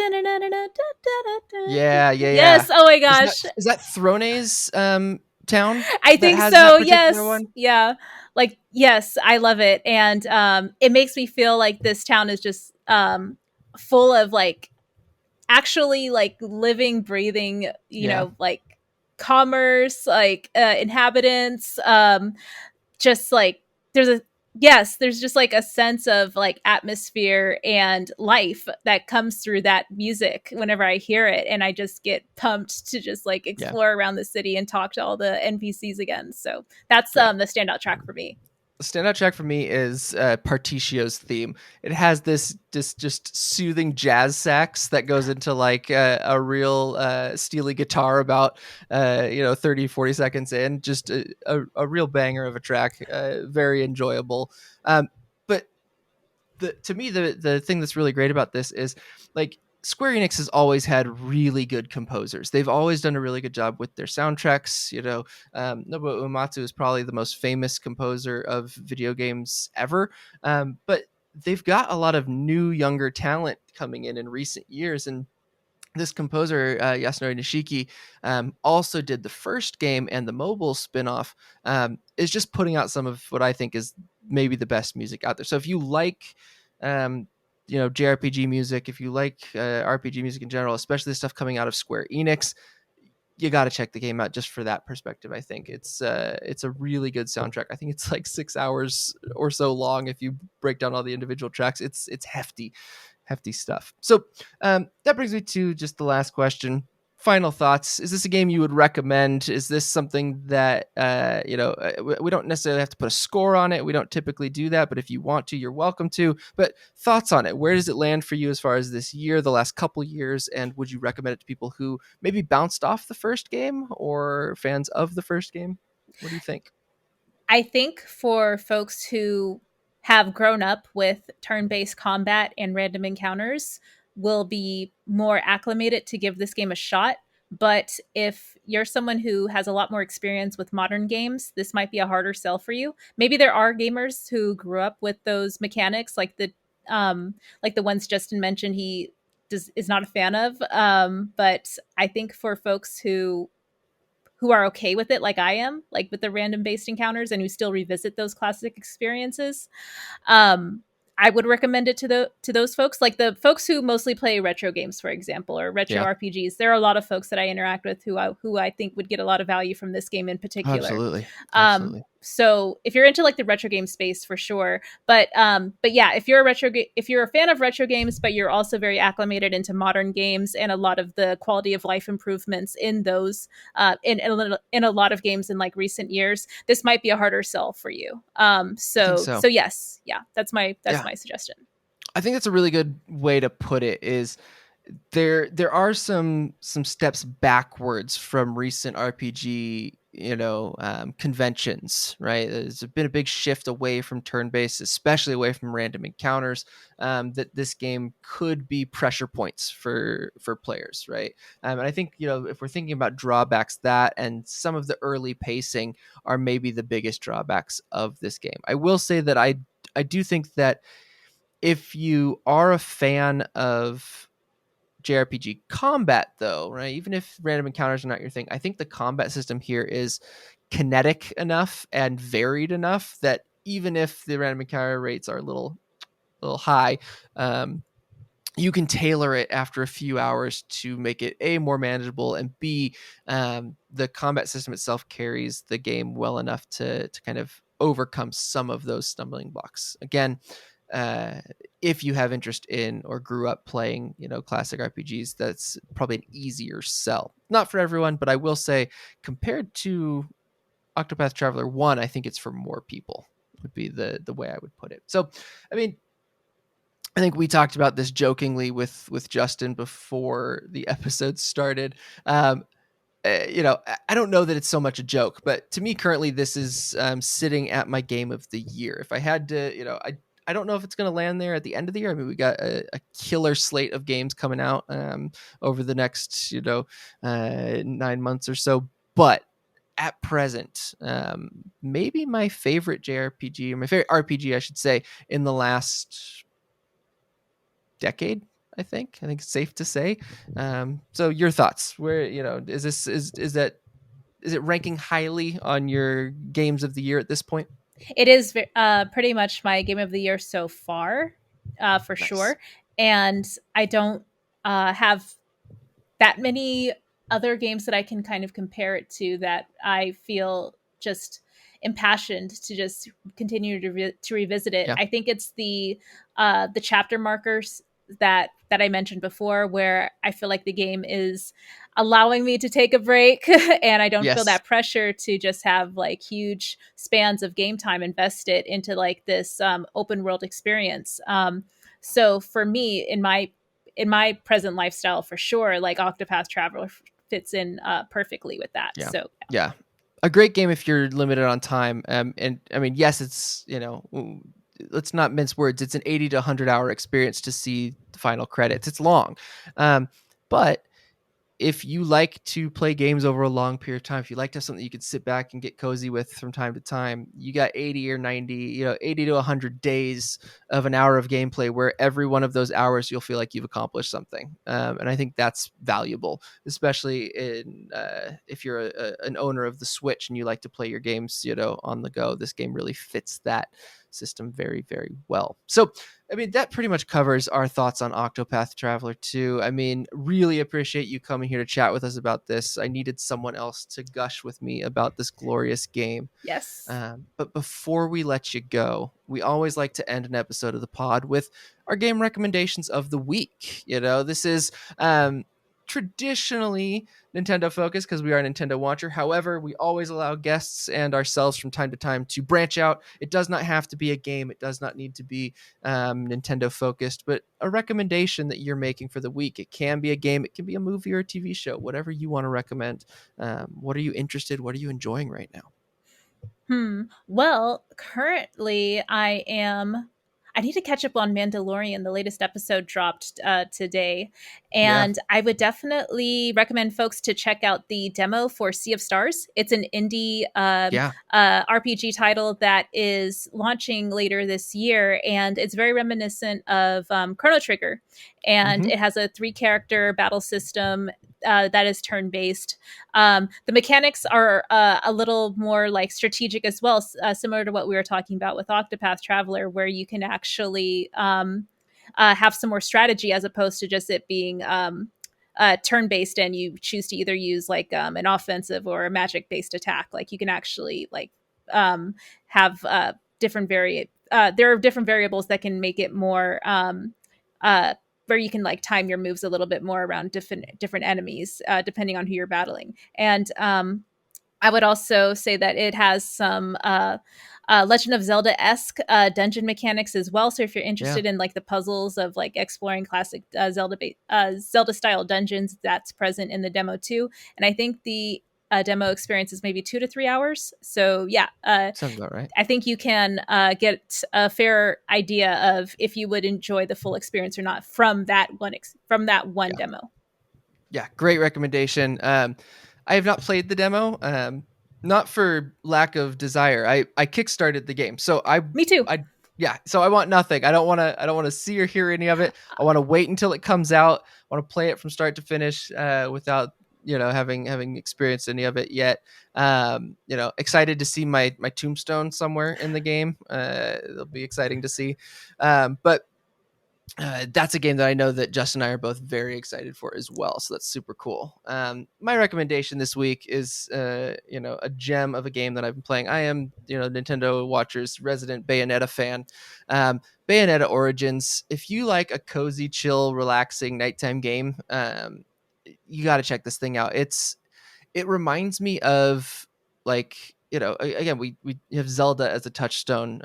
Speaker 3: Yeah, yeah, yeah.
Speaker 2: Yes. Oh my
Speaker 3: Is that
Speaker 2: gosh.
Speaker 3: is that Throne's town
Speaker 2: I
Speaker 3: that
Speaker 2: think
Speaker 3: has that
Speaker 2: so.
Speaker 3: particular
Speaker 2: Yes.
Speaker 3: one?
Speaker 2: Yeah. Like yes, I love it, and it makes me feel like this town is just full of like actually like living, breathing,
Speaker 3: Yeah,
Speaker 2: like commerce, like inhabitants, just like there's a yes, there's just like a sense of like atmosphere and life that comes through that music whenever I hear it, and I just get pumped to just like
Speaker 3: yeah,
Speaker 2: explore around the city and talk to all the NPCs again. So that's
Speaker 3: yeah.
Speaker 2: the standout track for me.
Speaker 3: The standout track for me is Partitio's theme. It has this just soothing jazz sax that goes into like a real steely guitar about 30, 40 seconds in. Just a real banger of a track. Very enjoyable. But to me the thing that's really great about this is like Square Enix has always had really good composers. They've always done a really good job with their soundtracks. Nobuo Uematsu is probably the most famous composer of video games ever. But they've got a lot of new, younger talent coming in recent years, and this composer Yasunori Nishiki also did the first game and the mobile spin-off. Is just putting out some of what I think is maybe the best music out there. So if you like um, JRPG music, if you like RPG music in general, especially the stuff coming out of Square Enix, you got to check the game out just for that perspective. I think it's a really good soundtrack. I think it's like 6 hours or so long if you break down all the individual tracks. It's hefty stuff. So that brings me to just the last question. Final thoughts. Is this a game you would recommend? Is this something that we don't necessarily have to put a score on it. We don't typically do that, but if you want to, you're welcome to. But thoughts on it. Where does it land for you as far as this year, the last couple years, and would you recommend it to people who maybe bounced off the first game or fans of the first game? What do you think?
Speaker 2: I think for folks who have grown up with turn-based combat and random encounters will be more acclimated to give this game a shot. But if you're someone who has a lot more experience with modern games, this might be a harder sell for you. Maybe there are gamers who grew up with those mechanics, like the ones Justin mentioned. Is not a fan of. But I think for folks who are okay with it like I am, like with the random based encounters and who still revisit those classic experiences. Um, I would recommend it to those folks, like the folks who mostly play retro games, for example, or retro
Speaker 3: Yeah,
Speaker 2: RPGs. There are a lot of folks that I interact with who I think would get a lot a value from this game in particular.
Speaker 3: absolutely, absolutely.
Speaker 2: So if you're into like the retro game space, for sure, but yeah, if you're a fan of retro games, but you're also very acclimated into modern games and a lot of the quality of life improvements in those in a lot of games in like recent years, this might be a harder sell for you.
Speaker 3: I think
Speaker 2: So
Speaker 3: so.
Speaker 2: so yes, yeah, that's
Speaker 3: Yeah,
Speaker 2: my suggestion.
Speaker 3: I think that's a really good way to put it. Is there are some steps backwards from recent RPG conventions, right? There's been a big shift away from turn-based, especially away from random encounters. That this game could be pressure points for players, right? And I think if we're thinking about drawbacks, that and some of the early pacing are maybe the biggest drawbacks of this game. I will say that I do think that if you are a fan of JRPG combat, though, right? Even if random encounters are not your thing, I think the combat system here is kinetic enough and varied enough that even if the random encounter rates are a little high, um, you can tailor it after a few hours to make it A, more manageable, and B, the combat system itself carries the game well enough to kind of overcome some of those stumbling blocks. Again, if you have interest in or grew up playing, classic RPGs, that's probably an easier sell. Not for everyone, but I will say, compared to Octopath Traveler 1, I think it's for more people, would be the way I would put it. So, I mean, I think we talked about this jokingly with Justin before the episode started. I don't know that it's so much a joke, but to me currently this is sitting at my game of the year. If I had to, I don't know if it's going to land there at the end of the year. I mean, we got a killer slate of games coming out over the next 9 months or so, but at present, maybe my favorite JRPG, or my favorite RPG, I should say, in the last decade. I think it's safe to say. So your thoughts? Where is this? Is it ranking highly on your games of the year at this point?
Speaker 2: It is pretty much my game of the year so far, for
Speaker 3: Nice.
Speaker 2: sure. And I don't have that many other games that I can kind of compare it to that I feel just impassioned to just continue to revisit it.
Speaker 3: Yeah.
Speaker 2: I think it's the chapter markers that I mentioned before, where I feel like the game is allowing me to take a break and I don't feel
Speaker 3: Yes.
Speaker 2: that pressure to just have like huge spans of game time invested into like this open world experience. So for me, in my present lifestyle, for sure, like Octopath Traveler fits in perfectly with that.
Speaker 3: Yeah.
Speaker 2: So
Speaker 3: Yeah. A great game if you're limited on time. And I mean, yes, it's, let's not mince words. It's an 80 to 100-hour experience to see the final credits. It's long. But if you like to play games over a long period of time, if you like to have something you could sit back and get cozy with from time to time, you got 80 or 90, 80 to 100 days of an hour of gameplay where every one of those hours you'll feel like you've accomplished something. And I think that's valuable, especially if you're an owner of the Switch and you like to play your games, on the go. This game really fits that system very, very well. So, I mean, that pretty much covers our thoughts on Octopath Traveler 2. I mean, really appreciate you coming here to chat with us about this. I needed someone else to gush with me about this glorious game.
Speaker 2: yes.
Speaker 3: But before we let you go, we always like to end an episode of the pod with our game recommendations of the week. This is traditionally Nintendo focused because we are a Nintendo watcher. However, we always allow guests and ourselves from time to time to branch out. It does not have to be a game. It does not need to be Nintendo focused, but a recommendation that you're making for the week. It can be a game. It can be a movie or a TV show, whatever you want to recommend. What are you interested? What are you enjoying right now?
Speaker 2: Well, currently I need to catch up on Mandalorian. The latest episode dropped today.
Speaker 3: Yeah.
Speaker 2: And I would definitely recommend folks to check out the demo for Sea of Stars. It's an indie
Speaker 3: Yeah.
Speaker 2: RPG title that is launching later this year. And it's very reminiscent of Chrono Trigger. And
Speaker 3: Mhm.
Speaker 2: it has a 3-character battle system that is turn based. The mechanics are a little more like strategic as well, similar to what we were talking about with Octopath Traveler, where you can actually have some more strategy as opposed to just it being turn based and you choose to either use like an offensive or a magic based attack. Like you can actually like have different there are different variables that can make it more where you can like time your moves a little bit more around different enemies depending on who you're battling. And I would also say that it has some Legend of Zelda-esque dungeon mechanics as well. So if you're
Speaker 3: Yeah.
Speaker 2: interested in like the puzzles of like exploring classic Zelda style dungeons, that's present in the demo too. And I think the demo experience is maybe 2 to 3 hours. So yeah,
Speaker 3: Sounds about right.
Speaker 2: I think you can get a fair idea of if you would enjoy the full experience or not from that one
Speaker 3: Yeah.
Speaker 2: demo.
Speaker 3: Yeah. Great recommendation. I have not played the demo. Not for lack of desire. I kickstarted the game. So
Speaker 2: Me too.
Speaker 3: so I want nothing. I don't want to see or hear any of it. I want to wait until it comes out. I want to play it from start to finish without having experienced any of it yet. Excited to see my tombstone somewhere in the game. It'll be exciting to see. But That's a game that I know that Justin and I are both very excited for as well. So that's super cool. My recommendation this week is, a gem of a game that I've been playing. I am, Nintendo Watcher's resident Bayonetta fan. Bayonetta Origins. If you like a cozy, chill, relaxing nighttime game, you got to check this thing out. It reminds me of, like, again, we have Zelda as a touchstone,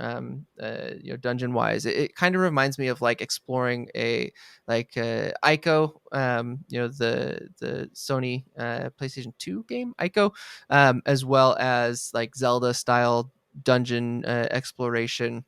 Speaker 3: dungeon wise. It kind of reminds me of like exploring a, like, Ico, the Sony PlayStation 2 game Ico, as well as like Zelda style dungeon exploration.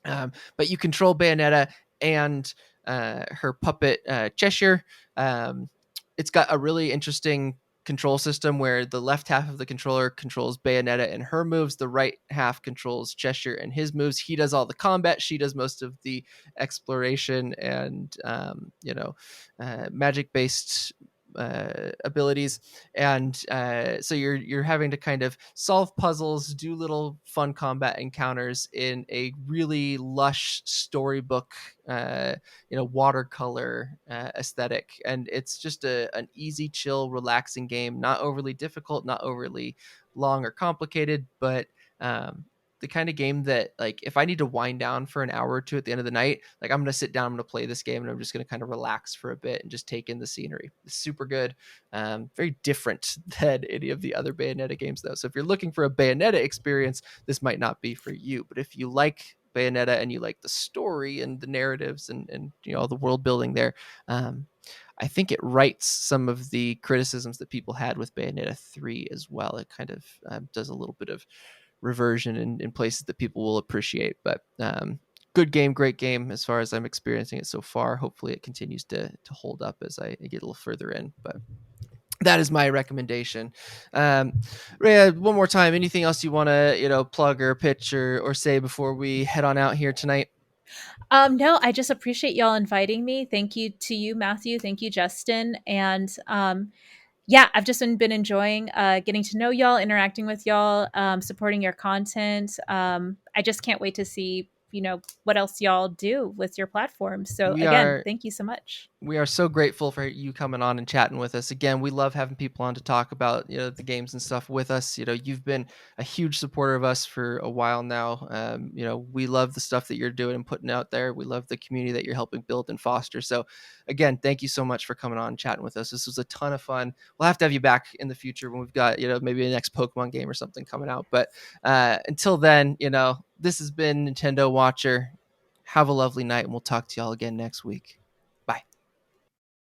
Speaker 3: But you control Bayonetta and her puppet, Cheshire. Um, it's got a really interesting control system where the left half of the controller controls Bayonetta and her moves. The right half controls Cheshire and his moves. He does all the combat. She does most of the exploration and, magic based abilities. And so you're having to kind of solve puzzles, do little fun combat encounters in a really lush storybook, watercolor aesthetic. And it's just an easy, chill, relaxing game, not overly difficult, not overly long or complicated, but the kind of game that, like, if I need to wind down for an hour or two at the end of the night, like, I'm going to sit down, I'm going to play this game, and I'm just going to kind of relax for a bit and just take in the scenery. It's super good. Very different than any of the other Bayonetta games, though. So if you're looking for a Bayonetta experience, this might not be for you. But if you like Bayonetta and you like the story and the narratives and all the world building there, I think it rights some of the criticisms that people had with Bayonetta 3 as well. It kind of does a little bit of reversion in places that people will appreciate. But good game, great game as far as I'm experiencing it so far. Hopefully it continues to hold up as I get a little further in. But that is my recommendation. Rhea, one more time, anything else you want to plug or pitch or say before we head on out here tonight?
Speaker 2: No, I just appreciate y'all inviting me. Thank you to you, Matthew. Thank you, Justin. And yeah, I've just been enjoying getting to know y'all, interacting with y'all, supporting your content. I just can't wait to see, what else y'all do with your platform. So
Speaker 3: we
Speaker 2: again,
Speaker 3: are
Speaker 2: thank you so much.
Speaker 3: we are so grateful for you coming on and chatting with us. Again, we love having people on to talk about the games and stuff with us. You've been a huge supporter of us for a while now. We love the stuff that you're doing and putting out there. We love the community that you're helping build and foster. So again, thank you so much for coming on and chatting with us. This was a ton of fun. We'll have to have you back in the future when we've got maybe the next Pokemon game or something coming out. But until then, this has been Nintendo Watcher. Have a lovely night, and we'll talk to y'all again next week.